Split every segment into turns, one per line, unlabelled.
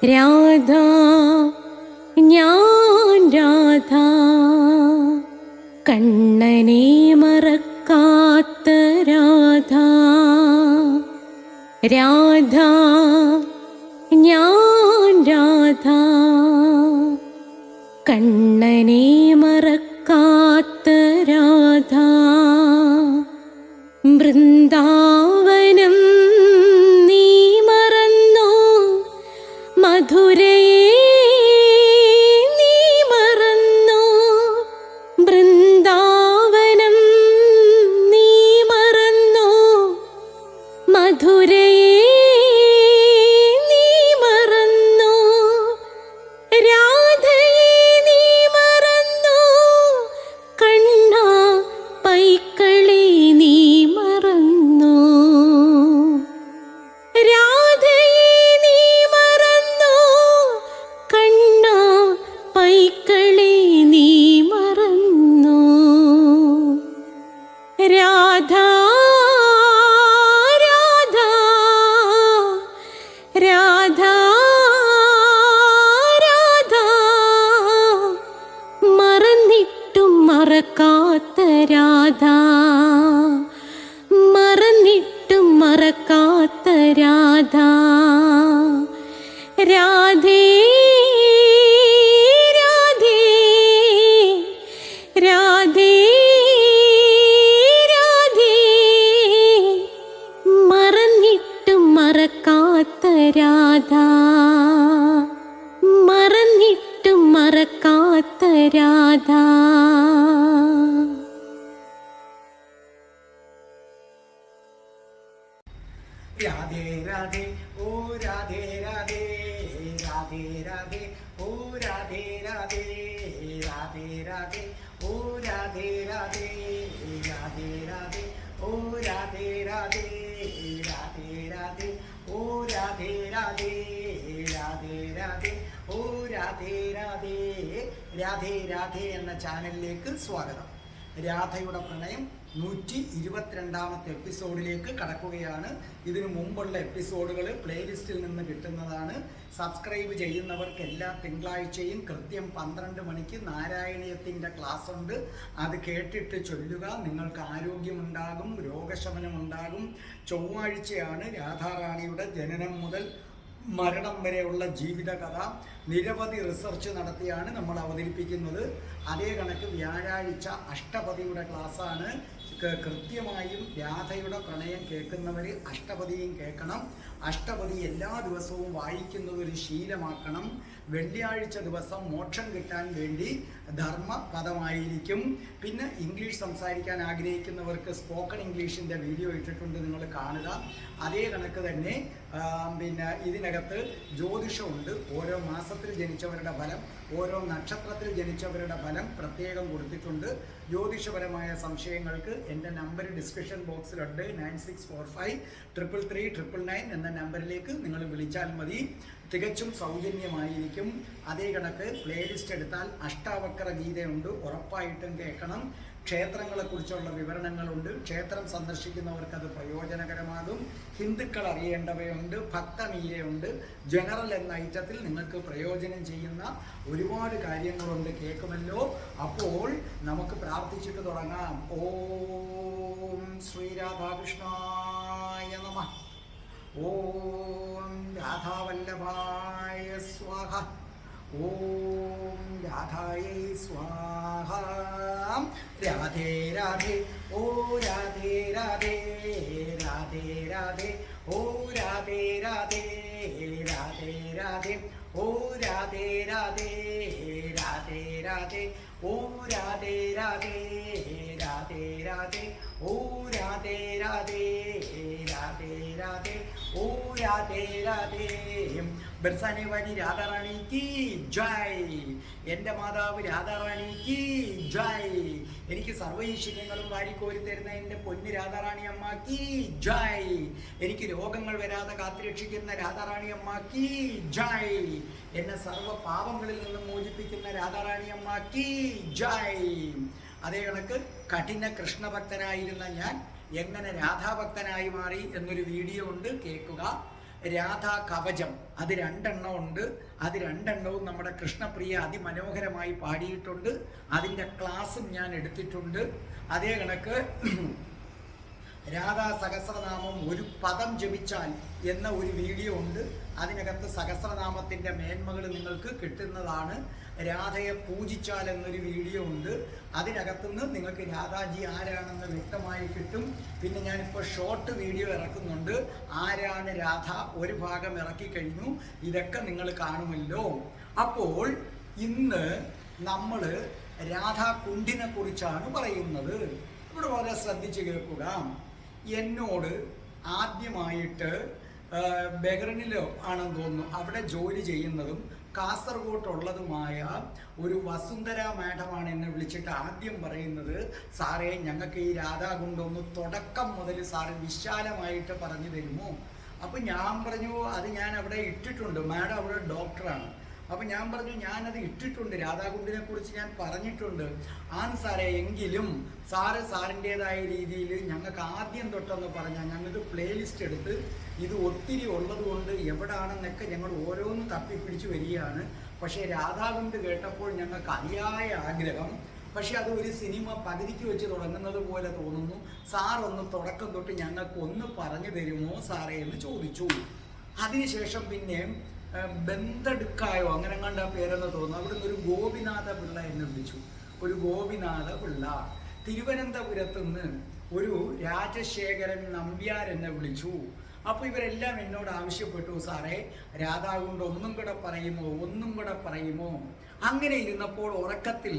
രാധ ഞാൻ രാധ കണ്ണനെ മറക്കാത്ത രാധ. രാധ ഞാൻ രാധ കണ്ണനെ മറക്കാത്ത രാധ. വൃന്ദാവനം നീ മറന്നോ, മധുരയെ നീ മറന്നോ. വൃന്ദാവനം നീ മറന്നോ, മധുരയെ നീ മറന്നോ. രാധയെ നീ മറന്നോ, കണ്ണാ പൈക്കളെ നീ മറന്നോ. രാധയെ നീ മറന്നോ, കണ്ണാ പൈക്കളെ നീ മറന്നോ. രാധ രാധ രാധ രാധ മറന്നിട്ടും മറക്കാത്ത രാധ. മറന്നിട്ടും മറക്കാത്ത രാധ. രാധേ രാധേ രാധേ രാധേ മറന്നിട്ടും മറക്കാത്ത രാധ. മറന്നിട്ടും മറക്കാത്ത രാധ.
രാധേ രാധേ ഓ രാധേ രാധേ രാധേ രാധേ ഓ രാധേ രാധേ രാധേ രാധേ ഓ രാധേ രാധേ രാധേ രാധേ ഓ രാധേ രാധേ രാധേ രാധേ ഓ രാധേ രാധേ രാധേ രാധേ ഓ രാധേ രാധേ. രാധേ രാധേ എന്ന ചാനലിലേക്ക് സ്വാഗതം. രാധയുടെ പ്രണയം 122ാമത്തെ എപ്പിസോഡിലേക്ക് കടക്കുകയാണ്. ഇതിനു മുമ്പുള്ള എപ്പിസോഡുകൾ പ്ലേലിസ്റ്റിൽ നിന്ന് കിട്ടുന്നതാണ്. സബ്സ്ക്രൈബ് ചെയ്യുന്നവർക്ക് എല്ലാ തിങ്കളാഴ്ചയും കൃത്യം 12 മണിക്ക് നാരായണീയത്തിൻ്റെ ക്ലാസ് ഉണ്ട്. അത് കേട്ടിട്ട് ചൊല്ലുക. നിങ്ങൾക്ക് ആരോഗ്യമുണ്ടാകും, രോഗശമനമുണ്ടാകും. ചൊവ്വാഴ്ചയാണ് രാധാറാണിയുടെ ജനനം മുതൽ മരണം വരെയുള്ള ജീവിതകഥ. നിരവധി റിസർച്ച് നടത്തിയാണ് നമ്മൾ അവതരിപ്പിക്കുന്നത്. അതേ കണക്ക് വ്യാഴാഴ്ച അഷ്ടപതിയുടെ ക്ലാസ്സാണ്. കൃത്യമായും രാധയുടെ പ്രണയം കേൾക്കുന്നവർ അഷ്ടപതിയും കേൾക്കണം. അഷ്ടപതി എല്ലാ ദിവസവും വായിക്കുന്നത് ഒരു ശീലമാക്കണം. വെള്ളിയാഴ്ച ദിവസം മോക്ഷം കിട്ടാൻ വേണ്ടി ധർമ്മപദമായിരിക്കും. പിന്നെ ഇംഗ്ലീഷ് സംസാരിക്കാൻ ആഗ്രഹിക്കുന്നവർക്ക് സ്പോക്കൺ ഇംഗ്ലീഷിൻ്റെ വീഡിയോ ഇട്ടിട്ടുണ്ട്, നിങ്ങൾ കാണുക. അതേ കണക്ക് തന്നെ പിന്നെ ഇതിനകത്ത് ജ്യോതിഷമുണ്ട്. ഓരോ മാസത്തിൽ ജനിച്ചവരുടെ ഫലം, ഓരോ നക്ഷത്രത്തിൽ ജനിച്ചവരുടെ ഫലം പ്രത്യേകം കൊടുത്തിട്ടുണ്ട്. ജ്യോതിഷപരമായ സംശയങ്ങൾക്ക് എൻ്റെ നമ്പർ ഡിസ്ക്രിപ്ഷൻ ബോക്സിലുണ്ട്. 9645333999 എന്ന നമ്പറിലേക്ക് നിങ്ങൾ വിളിച്ചാൽ മതി. തികച്ചും സൗജന്യമായിരിക്കും. അതേ കണക്ക് പ്ലേലിസ്റ്റ് എടുത്താൽ അഷ്ടാവക്ര ഗീതയുണ്ട്, ഉറപ്പായിട്ടും കേൾക്കണം. ക്ഷേത്രങ്ങളെക്കുറിച്ചുള്ള വിവരണങ്ങളുണ്ട്. ക്ഷേത്രം സന്ദർശിക്കുന്നവർക്ക് അത് പ്രയോജനകരമാകും. ഹിന്ദുക്കൾ അറിയേണ്ടവയുണ്ട്, ഭക്തമീരയുണ്ട്. ജനറൽ എന്ന ഐറ്റത്തിൽ നിങ്ങൾക്ക് പ്രയോജനം ചെയ്യുന്ന ഒരുപാട് കാര്യങ്ങളുണ്ട്. കേൾക്കുമല്ലോ. അപ്പോൾ നമുക്ക് പ്രാർത്ഥിച്ചിട്ട് തുടങ്ങാം. ഓം ശ്രീരാധാകൃഷ്ണായ നമഃ. ഓം രാധാവല്ലഭായ സ്വാഹ. ഓം രാധായൈ സ്വാഹ. രാധേ രാധേ ഓ രാധേ രാധേ രാധേ രാധേ ഓ രാധേ രാധേ രാധേ രാധേ ഓ രാധേ രാധേ രാധേ രാധേ ഓ രാധേ രാധേ രാധേ രാധേ ഓ രാധേ രാധേ രാധേ രാധേ ഓ രാധേ രാധേ. ബർസാനെ വാലി രാധാറാണി കി ജയ്. എൻ്റെ മാതാവ് രാധാറാണി കി ജയ്. എനിക്ക് സർവൈശ്വര്യങ്ങളും വാരിക്കോരി തരുന്ന എൻ്റെ പൊന്നു രാധാറാണി അമ്മ കി ജയ്. എനിക്ക് രോഗങ്ങൾ വരാതെ കാത്തുരക്ഷിക്കുന്ന രാധാറാണി അമ്മ കി ജയ്. എന്നെ സർവ്വ പാപങ്ങളിൽ നിന്നും മോചിപ്പിക്കുന്ന രാധാറാണി അമ്മ കി ജയ്. അതേ കണക്ക് കഠിന കൃഷ്ണഭക്തനായിരുന്ന ഞാൻ എങ്ങനെ രാധാഭക്തനായി മാറി എന്നൊരു വീഡിയോ ഉണ്ട്, കേൾക്കുക. രാധാ കവചം, അത് 2 ഉണ്ട്. അത് 2 നമ്മുടെ കൃഷ്ണപ്രിയ അതിമനോഹരമായി പാടിയിട്ടുണ്ട്. അതിൻ്റെ ക്ലാസ്സും ഞാൻ എടുത്തിട്ടുണ്ട്. അതേ കണക്ക് രാധാ സഹസ്രനാമം ഒരു പദം ജപിച്ചാൽ എന്ന ഒരു വീഡിയോ ഉണ്ട്. അതിനകത്ത് സഹസ്രനാമത്തിൻ്റെ മേന്മകൾ നിങ്ങൾക്ക് കിട്ടുന്നതാണ്. രാധയെ പൂജിച്ചാൽ എന്നൊരു വീഡിയോ ഉണ്ട്. അതിനകത്തുനിന്ന് നിങ്ങൾക്ക് രാധാജി ആരാണെന്ന് വ്യക്തമായി കിട്ടും. പിന്നെ ഞാനിപ്പോൾ ഷോർട്ട് വീഡിയോ ഇറക്കുന്നുണ്ട്. ആരാണ് രാധ, ഒരു ഭാഗം ഇറക്കി കഴിഞ്ഞു. ഇതൊക്കെ നിങ്ങൾ കാണുമല്ലോ. അപ്പോൾ ഇന്ന് നമ്മൾ രാധാകുണ്ഠിനെ കുറിച്ചാണ് പറയുന്നത്. ഇവിടെ വളരെ ശ്രദ്ധിച്ച് കേൾക്കുക. എന്നോട് ആദ്യമായിട്ട് ബഹ്റിനിലോ ആണെന്ന് തോന്നുന്നു, അവിടെ ജോലി ചെയ്യുന്നതും കാസർഗോട്ടുള്ളതുമായ ഒരു വസുന്ധര മാഡമാണ് എന്നെ വിളിച്ചിട്ട് ആദ്യം പറയുന്നത്, സാറേ ഞങ്ങൾക്ക് ഈ രാധാകുണ്ഠം ഒന്ന് തുടക്കം മുതൽ സാറ് വിശാലമായിട്ട് പറഞ്ഞു തരുമോ? അപ്പം ഞാൻ പറഞ്ഞു അത് ഞാൻ അവിടെ ഇട്ടിട്ടുണ്ട്, മാഡം അവിടെ ഡോക്ടറാണ്. അപ്പം ഞാൻ പറഞ്ഞു ഞാനത് ഇട്ടിട്ടുണ്ട്, രാധാകുണ്ഠിനെ കുറിച്ച് ഞാൻ പറഞ്ഞിട്ടുണ്ട്. സാറേ എങ്കിലും സാറിൻ്റെതായ രീതിയിൽ ഞങ്ങൾക്ക് ആദ്യം തൊട്ടെന്ന് പറഞ്ഞാൽ ഞങ്ങൾക്ക് പ്ലേലിസ്റ്റ് എടുത്ത് ഇത് ഒത്തിരി ഉള്ളതുകൊണ്ട് എവിടാണെന്നൊക്കെ ഞങ്ങൾ ഓരോന്ന് തപ്പിപ്പിടിച്ച് വരികയാണ്. പക്ഷേ രാധാകുണ്ഠ് കേട്ടപ്പോൾ ഞങ്ങൾക്ക് അതിയായ ആഗ്രഹം. പക്ഷെ അത് ഒരു സിനിമ പകുതിക്ക് വെച്ച് തുടങ്ങുന്നത് പോലെ തോന്നുന്നു. സാറൊന്ന് തുടക്കം തൊട്ട് ഞങ്ങൾക്ക് ഒന്ന് പറഞ്ഞു തരുമോ സാറേ എന്ന് ചോദിച്ചു. അതിനുശേഷം പിന്നെ ബന്ധടുക്കായോ അങ്ങനെ കണ്ട പേരെന്ന് തോന്നുന്നു, അവിടുന്ന് ഒരു ഗോപിനാഥ പിള്ള എന്നെ വിളിച്ചു. ഒരു ഗോപിനാഥ പിള്ള. തിരുവനന്തപുരത്ത് നിന്ന് ഒരു രാജശേഖരൻ നമ്പ്യാർ എന്നെ വിളിച്ചു. അപ്പോൾ ഇവരെല്ലാം എന്നോട് ആവശ്യപ്പെട്ടു, സാറേ രാധാകുണ്ഠം ഒന്നും കൂടെ പറയുമോ? അങ്ങനെ ഇരുന്നപ്പോൾ ഉറക്കത്തിൽ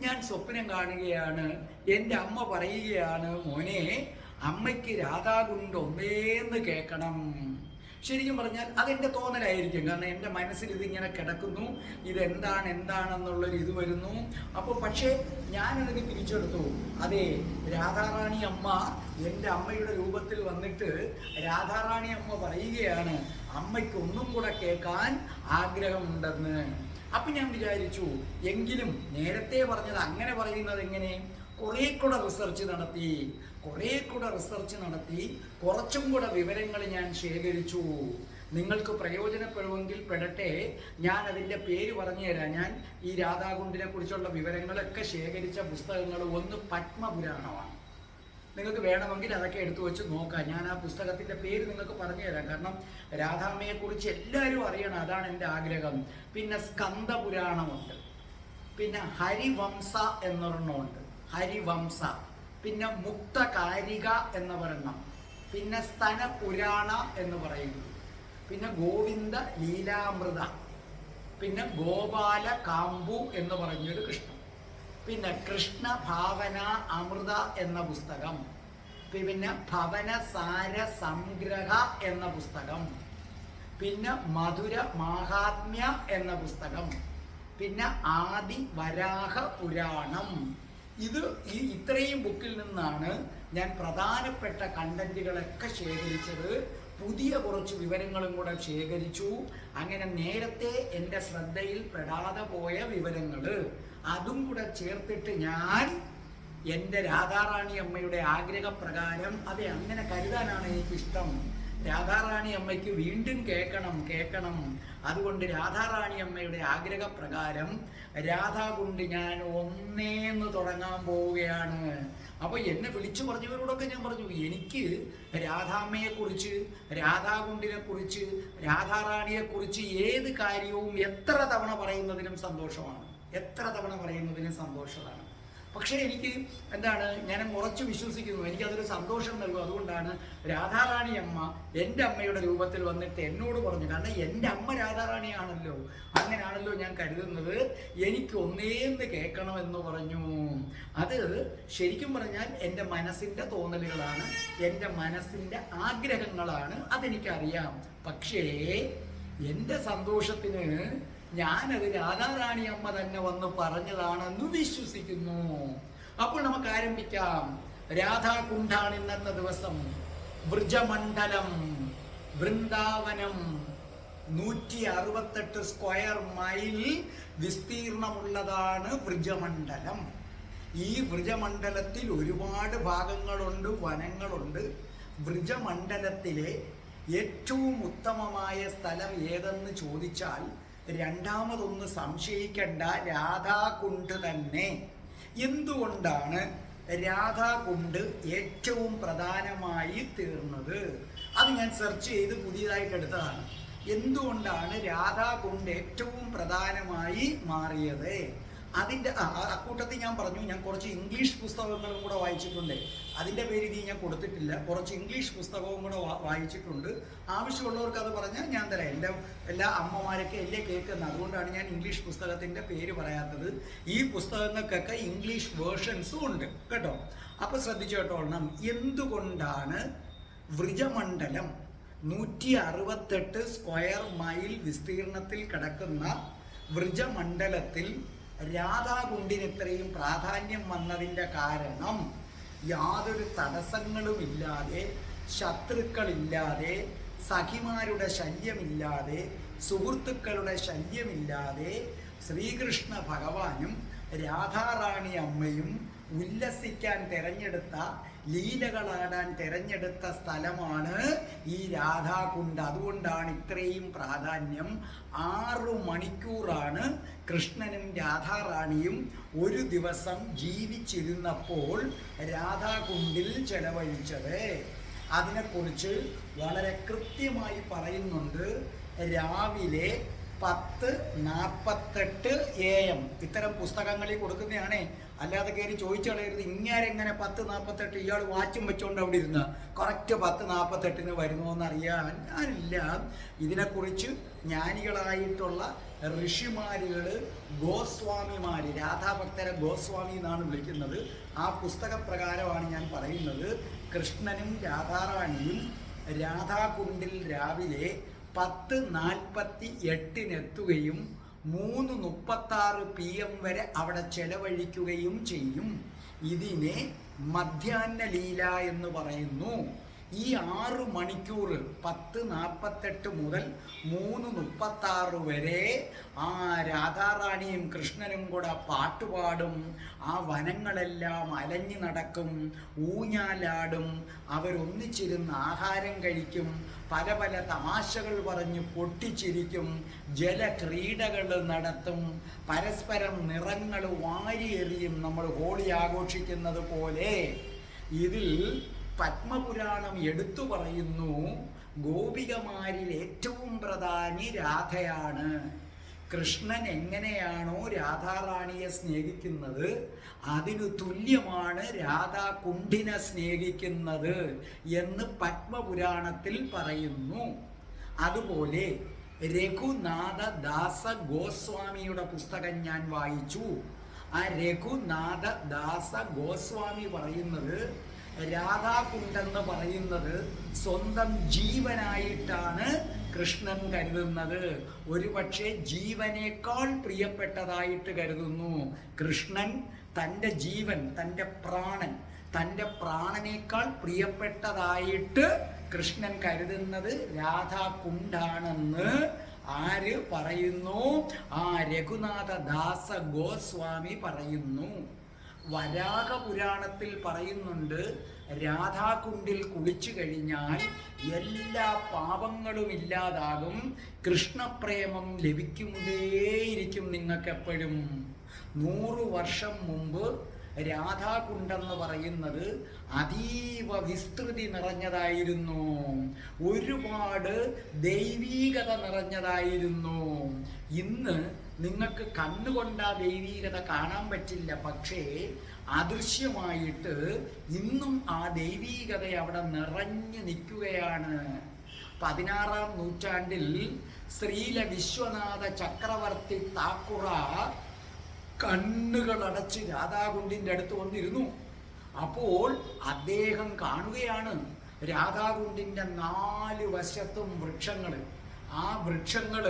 ഞാൻ സ്വപ്നം കാണുകയാണ്. എൻ്റെ അമ്മ പറയുകയാണ്, മോനെ അമ്മയ്ക്ക് രാധാകുണ്ഠം ഒന്നേന്ന് കേൾക്കണം. ശരിക്കും പറഞ്ഞാൽ അതെൻ്റെ തോന്നലായിരിക്കും. കാരണം എൻ്റെ മനസ്സിൽ ഇതിങ്ങനെ കിടക്കുന്നു, എന്താണെന്നുള്ളൊരു ഇത് വരുന്നു. അപ്പോൾ പക്ഷേ ഞാനതൊക്കെ തിരിച്ചെടുത്തു. അതെ, രാധാറാണി അമ്മ എൻ്റെ അമ്മയുടെ രൂപത്തിൽ വന്നിട്ട് രാധാറാണി അമ്മ പറയുകയാണ് അമ്മയ്ക്ക് ഒന്നും കൂടെ കേൾക്കാൻ ആഗ്രഹമുണ്ടെന്ന്. അപ്പം ഞാൻ വിചാരിച്ചു എങ്കിലും നേരത്തെ പറഞ്ഞത് അങ്ങനെ പറയുന്നത് എങ്ങനെ? കുറേ കൂടെ റിസർച്ച് നടത്തി കുറച്ചും കൂടെ വിവരങ്ങൾ ഞാൻ ശേഖരിച്ചു. നിങ്ങൾക്ക് പ്രയോജനപ്പെടുമെങ്കിൽ പെടട്ടെ, ഞാൻ അതിൻ്റെ പേര് പറഞ്ഞു തരാം. ഞാൻ ഈ രാധാകുണ്ഠിനെ കുറിച്ചുള്ള വിവരങ്ങളൊക്കെ ശേഖരിച്ച പുസ്തകങ്ങൾ ഒന്ന് പത്മപുരാണമാണ്. നിങ്ങൾക്ക് വേണമെങ്കിൽ അതൊക്കെ എടുത്തു വെച്ച് നോക്കാം. ഞാൻ ആ പുസ്തകത്തിൻ്റെ പേര് നിങ്ങൾക്ക് പറഞ്ഞു തരാം. കാരണം രാധാമ്മയെക്കുറിച്ച് എല്ലാവരും അറിയണം, അതാണ് എൻ്റെ ആഗ്രഹം. പിന്നെ സ്കന്ദപുരാണമുണ്ട്, പിന്നെ ഹരിവംസ എന്നൊരെണ്ണമുണ്ട്, ഹരിവംസ, പിന്നെ മുക്തകാരിക എന്ന് പറയണം, പിന്നെ സ്തനപുരാണ എന്ന് പറയുന്നു, പിന്നെ ഗോവിന്ദ ലീലാമൃത, പിന്നെ ഗോപാല കാമ്പു എന്ന് പറഞ്ഞൊരു കൃഷ്ണൻ, പിന്നെ കൃഷ്ണ ഭാവന അമൃത എന്ന പുസ്തകം, പിന്നെ ഭവനസാര സംഗ്രഹ എന്ന പുസ്തകം, പിന്നെ മധുര മാഹാത്മ്യ എന്ന പുസ്തകം, പിന്നെ ആദി വരാഹ പുരാണം. ഇത്രയും ബുക്കിൽ നിന്നാണ് ഞാൻ പ്രധാനപ്പെട്ട കണ്ടന്റുകളൊക്കെ ശേഖരിച്ചത്. പുതിയ കുറച്ച് വിവരങ്ങളും കൂടെ ശേഖരിച്ചു. അങ്ങനെ നേരത്തെ എൻ്റെ ശ്രദ്ധയിൽ പെടാതെ പോയ വിവരങ്ങൾ അതും കൂടെ ചേർത്തിട്ട് ഞാൻ എൻ്റെ രാധാറാണി അമ്മയുടെ ആഗ്രഹപ്രകാരം, അതെ അങ്ങനെ കരുതാനാണ് എനിക്കിഷ്ടം. രാധാറാണി അമ്മയ്ക്ക് വീണ്ടും കേൾക്കണം. അതുകൊണ്ട് രാധാറാണി അമ്മയുടെ ആഗ്രഹപ്രകാരം രാധാകുണ്ഠ് ഞാൻ ഒന്നേന്ന് തുടങ്ങാൻ പോവുകയാണ്. അപ്പോൾ എന്നെ വിളിച്ചു പറഞ്ഞവരോടൊക്കെ ഞാൻ പറഞ്ഞു, എനിക്ക് രാധാമ്മയെക്കുറിച്ച്, രാധാകുണ്ഠിനെക്കുറിച്ച്, രാധാറാണിയെക്കുറിച്ച് ഏത് കാര്യവും എത്ര തവണ പറയുന്നതിനും സന്തോഷമാണ്. പക്ഷേ എനിക്ക് ഞാൻ ഉറച്ചു വിശ്വസിക്കുന്നു, എനിക്കതൊരു സന്തോഷം നൽകും. അതുകൊണ്ടാണ് രാധാറാണി അമ്മ എൻ്റെ അമ്മയുടെ രൂപത്തിൽ വന്നിട്ട് എന്നോട് പറഞ്ഞു. കാരണം എൻ്റെ അമ്മ രാധാറാണിയാണല്ലോ, അങ്ങനെയാണല്ലോ ഞാൻ കരുതുന്നത്. എനിക്ക് ഒന്നേന്ന് കേൾക്കണമെന്ന് പറഞ്ഞു. അത് ശരിക്കും പറഞ്ഞാൽ എൻ്റെ മനസ്സിൻ്റെ തോന്നലുകളാണ്, എൻ്റെ മനസ്സിൻ്റെ ആഗ്രഹങ്ങളാണ്, അതെനിക്കറിയാം. പക്ഷേ എൻ്റെ സന്തോഷത്തിന് ഞാനത് രാധാറാണി അമ്മ തന്നെ വന്ന് പറഞ്ഞതാണെന്ന് വിശ്വസിക്കുന്നു. അപ്പോൾ നമുക്ക് ആരംഭിക്കാം. രാധാകുണ്ഠാണ് ഇന്നത്തെ ദിവസം. വൃജമണ്ഡലം, വൃന്ദാവനം, 168 സ്ക്വയർ മൈൽ വിസ്തീർണമുള്ളതാണ് വൃജമണ്ഡലം. ഈ വൃജമണ്ഡലത്തിൽ ഒരുപാട് ഭാഗങ്ങളുണ്ട്, വനങ്ങളുണ്ട്. വൃജമണ്ഡലത്തിലെ ഏറ്റവും ഉത്തമമായ സ്ഥലം ഏതെന്ന് ചോദിച്ചാൽ രണ്ടാമതൊന്ന് സംശയിക്കേണ്ട, രാധാകുണ്ട് തന്നെ. എന്തുകൊണ്ടാണ് രാധാകുണ്ട് ഏറ്റവും പ്രധാനമായി തീർന്നത്? അത് ഞാൻ സെർച്ച് ചെയ്ത് പുതിയതായിട്ട് എടുത്തതാണ്. എന്തുകൊണ്ടാണ് രാധാകുണ്ട് ഏറ്റവും പ്രധാനമായി മാറിയത്? അതിൻ്റെ അക്കൂട്ടത്തിൽ ഞാൻ പറഞ്ഞു, ഞാൻ കുറച്ച് ഇംഗ്ലീഷ് പുസ്തകങ്ങളും കൂടെ വായിച്ചിട്ടുണ്ട്. അതിൻ്റെ പേര് ഇത് ഞാൻ കൊടുത്തിട്ടില്ല. കുറച്ച് ഇംഗ്ലീഷ് പുസ്തകവും കൂടെ വായിച്ചിട്ടുണ്ട്. ആവശ്യമുള്ളവർക്ക് അത് പറഞ്ഞാൽ ഞാൻ തരാം. എല്ലാ അമ്മമാരൊക്കെ എല്ലാം കേൾക്കുന്നത്, അതുകൊണ്ടാണ് ഞാൻ ഇംഗ്ലീഷ് പുസ്തകത്തിൻ്റെ പേര് പറയാത്തത്. ഈ പുസ്തകങ്ങൾക്കൊക്കെ ഇംഗ്ലീഷ് വേർഷൻസും ഉണ്ട് കേട്ടോ. അപ്പോൾ ശ്രദ്ധിച്ചു കേട്ടോളണം. എന്തുകൊണ്ടാണ് വൃജമണ്ഡലം 168 സ്ക്വയർ മൈൽ വിസ്തീർണത്തിൽ കിടക്കുന്ന വൃജമണ്ഡലത്തിൽ രാധാകുണ്ടിന് ഇത്രയും പ്രാധാന്യം വന്നതിൻ്റെ കാരണം, യാതൊരു തടസ്സങ്ങളുമില്ലാതെ, ശത്രുക്കളില്ലാതെ, സഖിമാരുടെ ശല്യമില്ലാതെ, സുഹൃത്തുക്കളുടെ ശല്യമില്ലാതെ ശ്രീകൃഷ്ണ ഭഗവാനും രാധാറാണി അമ്മയും ഉല്ലസിക്കാൻ തിരഞ്ഞെടുത്ത, ലീലകളാടാൻ തിരഞ്ഞെടുത്ത സ്ഥലമാണ് ഈ രാധാകുണ്ട്. അതുകൊണ്ടാണ് ഇത്രയും പ്രാധാന്യം. 6 മണിക്കൂറാണ് കൃഷ്ണനും രാധാറാണിയും ഒരു ദിവസം ജീവിച്ചിരുന്നപ്പോൾ രാധാകുണ്ടിൽ ചെലവഴിച്ചത്. അതിനെക്കുറിച്ച് വളരെ കൃത്യമായി പറയുന്നുണ്ട്. രാവിലെ 10:48 AM. ഇത്തരം പുസ്തകങ്ങളിൽ കൊടുക്കുന്നതാണേ, അല്ലാതെ കയറി ചോദിച്ചു കളയരുത്. ഇങ്ങാരെങ്ങനെ 10:48? ഇയാൾ വാച്ചും വെച്ചോണ്ട് അവിടെ ഇരുന്ന് കറക്റ്റ് 10:48 വരുമോയെന്ന് അറിയാൻ ഞാനില്ല. ഇതിനെക്കുറിച്ച് ജ്ഞാനികളായിട്ടുള്ള ഋഷിമാരുകൾ, ഗോസ്വാമിമാർ, രാധാഭക്തരെ ഗോസ്വാമി എന്നാണ് വിളിക്കുന്നത്. ആ പുസ്തകപ്രകാരമാണ് ഞാൻ പറയുന്നത്. കൃഷ്ണനും രാധാറാണിയും രാധാകുണ്ടിൽ രാവിലെ 10:48 3:36 PM വരെ അവിടെ ചെലവഴിക്കുകയും ചെയ്യും. ഇതിനെ മധ്യാഹ്ന ലീല എന്ന് പറയുന്നു. ഈ 6 മണിക്കൂർ 10:48 മുതൽ 3:36 വരെ ആ രാധാറാണിയും കൃഷ്ണനും കൂടെ പാട്ടുപാടും, ആ വനങ്ങളെല്ലാം അലഞ്ഞു നടക്കും, ഊഞ്ഞാലാടും, അവരൊന്നിച്ചിരുന്ന് ആഹാരം കഴിക്കും, പല പല തമാശകൾ പറഞ്ഞ് പൊട്ടിച്ചിരിക്കും, ജലക്രീഡകൾ നടത്തും, പരസ്പരം നിറങ്ങൾ വാരിയെറിയും. നമ്മൾ ഹോളി ആഘോഷിക്കുന്നത് പോലെ. ഇതിൽ പത്മപുരാണം എടുത്തു പറയുന്നു, ഗോപികമാരിൽ ഏറ്റവും പ്രധാനി രാധയാണ്. കൃഷ്ണൻ എങ്ങനെയാണോ രാധാറാണിയെ സ്നേഹിക്കുന്നത്, അതിനു തുല്യമാണ് രാധാകുണ്ടിനെ സ്നേഹിക്കുന്നത് എന്ന് പത്മപുരാണത്തിൽ പറയുന്നു. അതുപോലെ രഘുനാഥ ദാസ ഗോസ്വാമിയുടെ പുസ്തകം ഞാൻ വായിച്ചു. ആ രഘുനാഥ ദാസ ഗോസ്വാമി പറയുന്നത്, രാധാകുണ്ടെന്ന് പറയുന്നത് സ്വന്തം ജീവനായിട്ടാണ് കൃഷ്ണൻ കരുതുന്നത്. ഒരുപക്ഷെ ജീവനേക്കാൾ പ്രിയപ്പെട്ടതായിട്ട് കരുതുന്നു. കൃഷ്ണൻ തൻ്റെ ജീവൻ, തൻ്റെ പ്രാണനേക്കാൾ പ്രിയപ്പെട്ടതായിട്ട് കൃഷ്ണൻ കരുതുന്നത് രാധാകുണ്ടാണെന്ന് ആര് പറയുന്നു? ആ രഘുനാഥ ദാസ ഗോസ്വാമി പറയുന്നു. വരാഹ പുരാണത്തിൽ പറയുന്നുണ്ട്, രാധാകുണ്ടിൽ കുളിച്ചു കഴിഞ്ഞാൽ എല്ലാ പാപങ്ങളും ഇല്ലാതാകും, കൃഷ്ണപ്രേമം ലഭിക്കുകൊണ്ടേയിരിക്കും നിങ്ങൾക്കെപ്പോഴും. 100 വർഷം മുമ്പ് രാധാകുണ്ടെന്ന് പറയുന്നത് അതീവ വിസ്തൃതി നിറഞ്ഞതായിരുന്നു, ഒരുപാട് ദൈവീകത നിറഞ്ഞതായിരുന്നു. ഇന്ന് നിങ്ങൾക്ക് കണ്ണുകൊണ്ട് ആ ദൈവീകത കാണാൻ പറ്റില്ല, പക്ഷേ അദൃശ്യമായിട്ട് ഇന്നും ആ ദൈവീകത അവിടെ നിറഞ്ഞു നിൽക്കുകയാണ്. 16-ാം നൂറ്റാണ്ടിൽ ശ്രീല വിശ്വനാഥ ചക്രവർത്തി താക്കുറ കണ്ണുകളടച്ച് രാധാകുണ്ടിൻ്റെ അടുത്ത് വന്നിരുന്നു. അപ്പോൾ അദ്ദേഹം കാണുകയാണ് രാധാകുണ്ടിൻ്റെ 4 വശത്തും വൃക്ഷങ്ങൾ. ആ വൃക്ഷങ്ങൾ,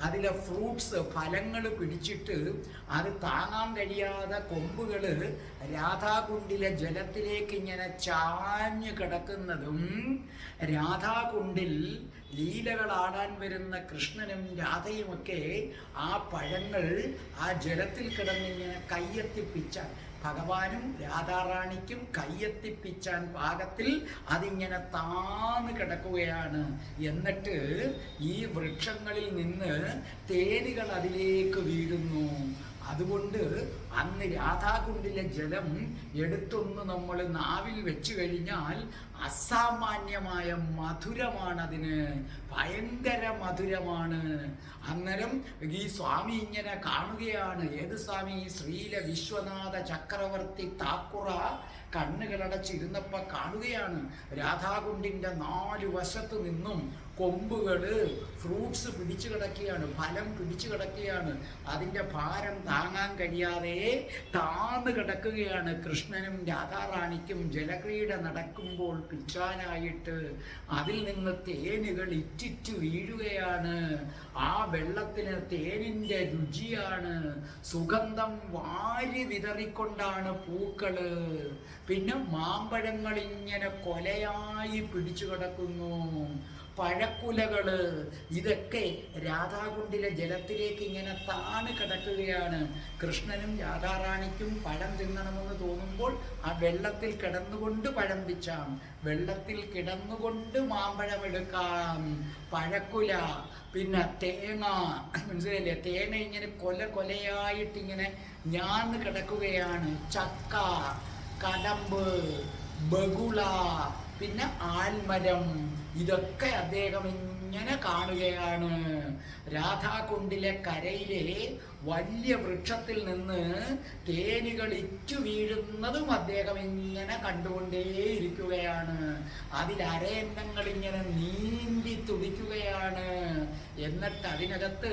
അതിലെ ഫ്രൂട്ട്സ്, ഫലങ്ങൾ പിടിച്ചിട്ട് അത് താങ്ങാൻ കഴിയാതെ കൊമ്പുകൾ രാധാകുണ്ടിലെ ജലത്തിലേക്ക് ഇങ്ങനെ ചാഞ്ഞു കിടക്കുന്നതും, രാധാകുണ്ടിൽ ലീലകളാടാൻ വരുന്ന കൃഷ്ണനും രാധയുമൊക്കെ ആ പഴങ്ങൾ ആ ജലത്തിൽ കിടന്നിങ്ങനെ കയ്യെത്തിപ്പിച്ചാൽ ഭഗവാനും രാധാറാണിക്കും കയ്യെത്തിപ്പിച്ചാൻ പാകത്തിൽ അതിങ്ങനെ താന്ന് കിടക്കുകയാണ്. എന്നിട്ട് ഈ വൃക്ഷങ്ങളിൽ നിന്ന് തേനുകൾ അതിലേക്ക് വീഴുന്നു. അതുകൊണ്ട് അന്ന് രാധാകുണ്ടിലെ ജലം എടുത്തൊന്ന് നമ്മൾ നാവിൽ വെച്ചു കഴിഞ്ഞാൽ അസാമാന്യമായ മധുരമാണതിന്, ഭയങ്കര മധുരമാണ്. അന്നേരം ഈ സ്വാമി ഇങ്ങനെ കാണുകയാണ്. ഏത് സ്വാമി? ശ്രീല വിശ്വനാഥ ചക്രവർത്തി താക്കുറ കണ്ണുകളടച്ചിരുന്നപ്പോൾ കാണുകയാണ് രാധാകുണ്ടിൻ്റെ 4 വശത്തു നിന്നും കൊമ്പുകള് ഫ്രൂട്ട്സ് പിടിച്ചു കിടക്കുകയാണ്, ഫലം പിടിച്ചു കിടക്കുകയാണ്. അതിൻ്റെ ഭാരം താങ്ങാൻ കഴിയാതെ താന്ന് കിടക്കുകയാണ്. കൃഷ്ണനും രാധാറാണിക്കും ജലക്രീഡ നടക്കുമ്പോൾ പിച്ചാനായിട്ട് അതിൽ നിന്ന് തേനുകൾ ഇറ്റിറ്റു വീഴുകയാണ്. ആ വെള്ളത്തിന് തേനിൻ്റെ രുചിയാണ്, സുഗന്ധം വാരി വിതറിക്കൊണ്ടാണ് പൂക്കള്. പിന്നെ മാമ്പഴങ്ങൾ ഇങ്ങനെ കൊലയായി പിടിച്ചു കിടക്കുന്നു, പഴക്കുലകള്. ഇതൊക്കെ രാധാകുണ്ടിലെ ജലത്തിലേക്ക് ഇങ്ങനെ താണ് കിടക്കുകയാണ്. കൃഷ്ണനും രാധാറാണിക്കും പഴം തിന്നണമെന്ന് തോന്നുമ്പോൾ ആ വെള്ളത്തിൽ കിടന്നുകൊണ്ട് പഴം പിച്ചാം, വെള്ളത്തിൽ കിടന്നുകൊണ്ട് മാമ്പഴം എടുക്കാം, പഴക്കുല, പിന്നെ തേങ്ങ. മനസ്സിലായില്ലേ? തേങ്ങ ഇങ്ങനെ കൊലയായിട്ടിങ്ങനെ ഞാന്ന് കിടക്കുകയാണ്. ചക്ക, കടമ്പ്, ബഗുള, പിന്നെ ആൽമരം, ഇതൊക്കെ അദ്ദേഹം ഇങ്ങനെ കാണുകയാണ്. രാധാകുണ്ടിലെ കരയിലെ വലിയ വൃക്ഷത്തിൽ നിന്ന് തേനുകൾ ഇറ്റു വീഴുന്നതും അദ്ദേഹം ഇങ്ങനെ കണ്ടുകൊണ്ടേയിരിക്കുകയാണ്. അതിൽ അരയന്നങ്ങൾ ഇങ്ങനെ നീന്തി തുടിക്കുകയാണ്. എന്നിട്ട് അതിനകത്ത്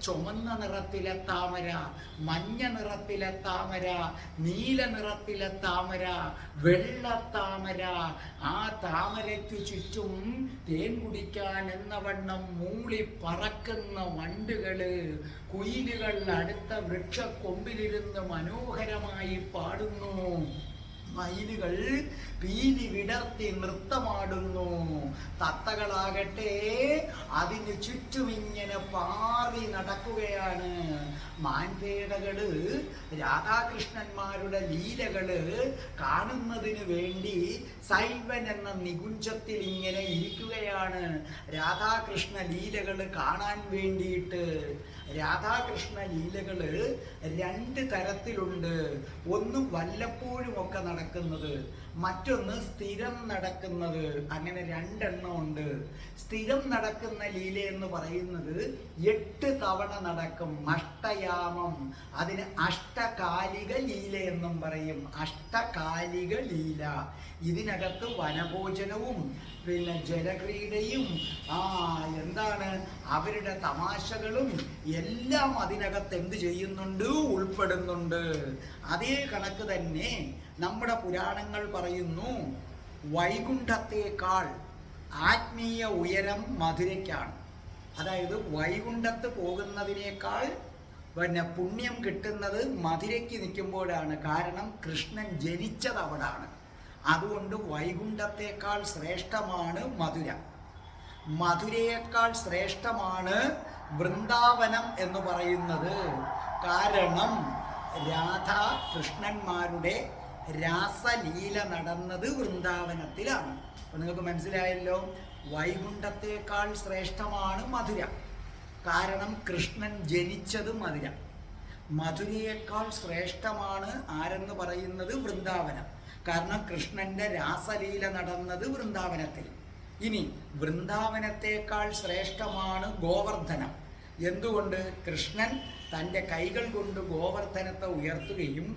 ചുമന്ന നിറത്തിലെ താമര, മഞ്ഞ നിറത്തിലെ താമര, നീല നിറത്തിലെ താമര, വെള്ളത്താമര. ആ താമരയ്ക്കു ചുറ്റും തേൻ കുടിക്കാൻ എന്ന വണ്ണം മൂളി പറക്കുന്ന വണ്ടുകള്, കുയിലുകൾ അടുത്ത വൃക്ഷക്കൊമ്പിലിരുന്ന് മനോഹരമായി പാടുന്നു. മയിലുകൾ പീലി വിടർത്തി നൃത്തമാടുന്നു. തത്തകളാകട്ടെ അതിന് ചുറ്റുമിങ്ങനെ പാറി നടക്കുകയാണ്. മാൻപേടകള് രാധാകൃഷ്ണന്മാരുടെ ലീലകള് കാണുന്നതിന് വേണ്ടി സൈവൻ എന്ന നികുഞ്ചത്തിൽ ഇങ്ങനെ ഇരിക്കുകയാണ്. രാധാകൃഷ്ണ ലീലകള് കാണാൻ വേണ്ടിയിട്ട്. രാധാകൃഷ്ണ ലീലകള് 2 തരത്തിലുണ്ട്. ഒന്ന് വല്ലപ്പോഴും ഒക്കെ നടക്കുന്നത്, മറ്റൊന്ന് സ്ഥിരം നടക്കുന്നത്. അങ്ങനെ 2 എണ്ണം ഉണ്ട്. സ്ഥിരം നടക്കുന്ന ലീല എന്ന് പറയുന്നത് 8 തവണ നടക്കും, അഷ്ടയാമം. അതിന് അഷ്ടകാലിക ലീല എന്നും പറയും. അഷ്ടകാലിക ലീല. ഇതിനകത്ത് വനഭോജനവും പിന്നെ ജലക്രീഡയും എന്താണ് അവരുടെ തമാശകളും എല്ലാം അതിനകത്ത് എന്ത് ചെയ്യുന്നുണ്ട്? ഉൾപ്പെടുന്നുണ്ട്. അതേ കണക്ക് തന്നെ നമ്മുടെ പുരാണങ്ങൾ പറയുന്നു, വൈകുണ്ഠത്തേക്കാൾ ആത്മീയ ഉയരം മധുരയ്ക്കാണ്. അതായത് വൈകുണ്ഠത്ത് പോകുന്നതിനേക്കാൾ പിന്നെ പുണ്യം കിട്ടുന്നത് മധുരയ്ക്ക് നിൽക്കുമ്പോഴാണ്. കാരണം കൃഷ്ണൻ ജനിച്ചത് അവിടാണ്. അതുകൊണ്ട് വൈകുണ്ഠത്തേക്കാൾ ശ്രേഷ്ഠമാണ് മധുര. മധുരയേക്കാൾ ശ്രേഷ്ഠമാണ് വൃന്ദാവനം എന്ന് പറയുന്നത്. കാരണം രാധാ കൃഷ്ണന്മാരുടെ രാസലീല നടന്നത് വൃന്ദാവനത്തിലാണ്. അപ്പൊ നിങ്ങൾക്ക് മനസ്സിലായല്ലോ, വൈകുണ്ഠത്തേക്കാൾ ശ്രേഷ്ഠമാണ് മധുര. കാരണം കൃഷ്ണൻ ജനിച്ചത് മധുര. മധുരയേക്കാൾ ശ്രേഷ്ഠമാണ് ആരെന്ന് പറയുന്നത് വൃന്ദാവനം. കാരണം കൃഷ്ണന്റെ രാസലീല നടന്നത് വൃന്ദാവനത്തിൽ. ഇനി വൃന്ദാവനത്തേക്കാൾ ശ്രേഷ്ഠമാണ് ഗോവർദ്ധനം. എന്തുകൊണ്ട്? കൃഷ്ണൻ തൻ്റെ കൈകൾ കൊണ്ട് ഗോവർദ്ധനത്തെ ഉയർത്തുകയും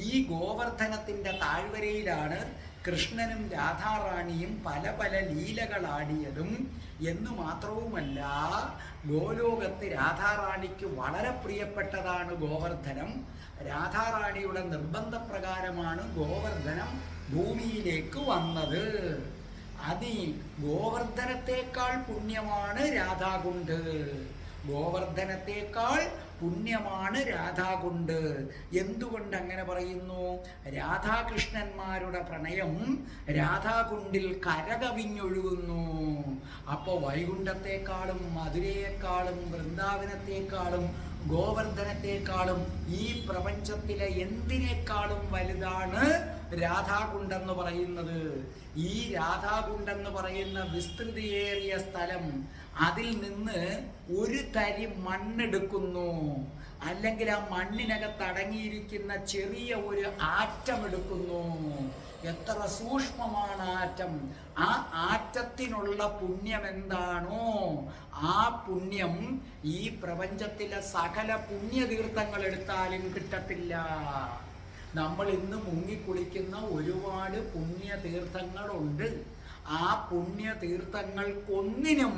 ഈ ഗോവർദ്ധനത്തിൻ്റെ താഴ്വരയിലാണ് കൃഷ്ണനും രാധാറാണിയും പല പല ലീലകളാടിയതും. എന്നു മാത്രവുമല്ല, ഗോലോകത്ത് രാധാറാണിക്ക് വളരെ പ്രിയപ്പെട്ടതാണ് ഗോവർദ്ധനം. രാധാറാണിയുടെ നിർബന്ധപ്രകാരമാണ് ഗോവർദ്ധനം ഭൂമിയിലേക്ക് വന്നത്. ഗോവർദ്ധനത്തേക്കാൾ പുണ്യമാണ് രാധാകുണ്ട്. ഗോവർദ്ധനത്തേക്കാൾ പുണ്യമാണ് രാധാകുണ്ട്. എന്തുകൊണ്ട് അങ്ങനെ പറയുന്നു? രാധാകൃഷ്ണന്മാരുടെ പ്രണയം രാധാകുണ്ടിൽ കരകവിഞ്ഞൊഴുകുന്നു. അപ്പോൾ വൈകുണ്ഠത്തെക്കാളും മധുരയെക്കാളും വൃന്ദാവനത്തെക്കാളും ഗോവർദ്ധനത്തെക്കാളും ഈ പ്രപഞ്ചത്തിലെ എന്തിനേക്കാളും വലുതാണ് രാധാകുണ്ടെന്ന് പറയുന്നത്. ഈ രാധാകുണ്ടെന്ന് പറയുന്ന വിസ്തൃതിയേറിയ സ്ഥലം, അതിൽ നിന്ന് ഒരു തരി മണ്ണെടുക്കുന്നു, അല്ലെങ്കിൽ ആ മണ്ണിനകത്ത് അടങ്ങിയിരിക്കുന്ന ചെറിയ ഒരു ആറ്റം എടുക്കുന്നു. എത്ര സൂക്ഷ്മമാണ് ആറ്റം! ആ ആറ്റത്തിനുള്ള പുണ്യം എന്താണോ, ആ പുണ്യം ഈ പ്രപഞ്ചത്തിലെ സകല പുണ്യതീർത്ഥങ്ങൾ എടുത്താലും കിട്ടത്തില്ല. നമ്മൾ ഇന്ന് മുങ്ങിക്കുളിക്കുന്ന ഒരുപാട് പുണ്യതീർത്ഥങ്ങളുണ്ട്. ആ പുണ്യതീർത്ഥങ്ങൾക്കൊന്നിനും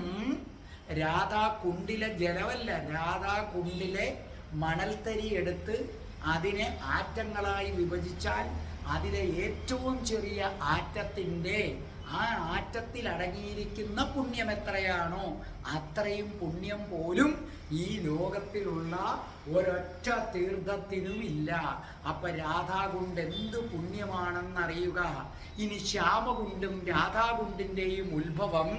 രാധാകുണ്ടിലെ ജലമല്ല, രാധാകുണ്ടിലെ മണൽത്തരി എടുത്ത് അതിനെ ആറ്റങ്ങളായി വിഭജിച്ചാൽ അതിലെ ഏറ്റവും ചെറിയ ആറ്റത്തിൻ്റെ ആ ആറ്റത്തിൽ അടങ്ങിയിരിക്കുന്ന പുണ്യം എത്രയാണോ അത്രയും പുണ്യം പോലും ഈ ലോകത്തിലുള്ള ഒരൊറ്റ തീർത്ഥത്തിനും ഇല്ല. അപ്പൊ രാധാകുണ്ട് എന്ത് പുണ്യമാണെന്നറിയുക. ഇനി ശ്യാമകുണ്ടും രാധാകുണ്ടിൻ്റെയും ഉത്ഭവം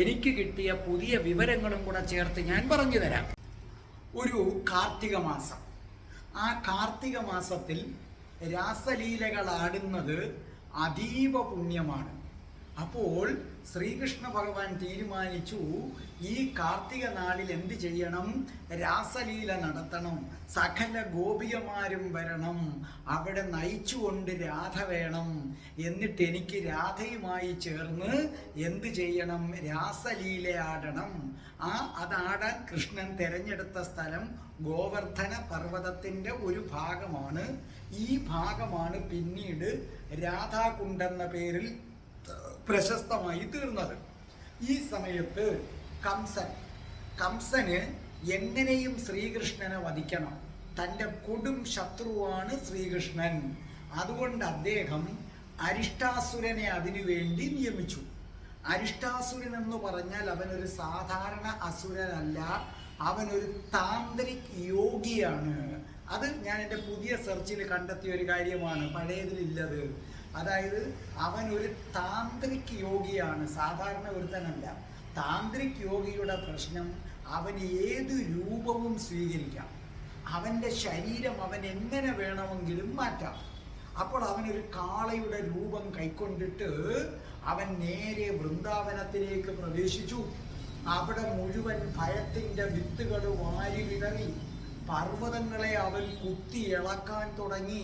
എനിക്ക് കിട്ടിയ പുതിയ വിവരങ്ങളും കൂടെ ചേർത്ത് ഞാൻ പറഞ്ഞു തരാം. ഒരു കാർത്തിക മാസം, ആ കാർത്തിക മാസത്തിൽ രാസലീലകൾ ആടുന്നത് അതീവ പുണ്യമാണ്. അപ്പോൾ ശ്രീകൃഷ്ണ ഭഗവാൻ തീരുമാനിച്ചു, ഈ കാർത്തിക നാളിൽ എന്ത് ചെയ്യണം? രാസലീല നടത്തണം, സകല ഗോപികമാരും വരണം, അവിടെ നയിച്ചുകൊണ്ട് രാധ വേണം. എന്നിട്ട് എനിക്ക് രാധയുമായി ചേർന്ന് എന്ത് ചെയ്യണം? രാസലീല ആടണം. അതാടാൻ കൃഷ്ണൻ തിരഞ്ഞെടുത്ത സ്ഥലം ഗോവർദ്ധന പർവ്വതത്തിൻ്റെ ഒരു ഭാഗമാണ്. ഈ ഭാഗമാണ് പിന്നീട് രാധാകുണ്ടെന്ന പേരിൽ പ്രശസ്തമായി തീർന്നത്. ഈ സമയത്ത് കംസന് എങ്ങനെയും ശ്രീകൃഷ്ണനെ വധിക്കണം. തൻ്റെ കൊടും ശത്രുവാണ് ശ്രീകൃഷ്ണൻ. അതുകൊണ്ട് അദ്ദേഹം അരിഷ്ടാസുരനെ അതിനുവേണ്ടി നിയമിച്ചു. അരിഷ്ടാസുരൻ എന്ന് പറഞ്ഞാൽ അവനൊരു സാധാരണ അസുരനല്ല, അവനൊരു താന്ത്രിക് യോഗിയാണ്. അത് ഞാൻ എൻ്റെ പുതിയ സെർച്ചിൽ കണ്ടെത്തിയ ഒരു കാര്യമാണ്, പഴയതിലില്ലത്. അതായത് അവനൊരു താന്ത്രിക് യോഗിയാണ്, സാധാരണ ഒരുത്തനല്ല. താന്ത്രിക് യോഗിയുടെ പ്രശ്നം, അവന് ഏത് രൂപവും സ്വീകരിക്കാം, അവൻ്റെ ശരീരം അവൻ എങ്ങനെ വേണമെങ്കിലും മാറ്റാം. അപ്പോൾ അവനൊരു കാളയുടെ രൂപം കൈക്കൊണ്ടിട്ട് അവൻ നേരെ വൃന്ദാവനത്തിലേക്ക് പ്രവേശിച്ചു. അവിടെ മുഴുവൻ ഭയത്തിൻ്റെ വിത്തുകൾ വാരി വിതറി. പർവ്വതങ്ങളെ അവൻ കുത്തി ഇളക്കാൻ തുടങ്ങി,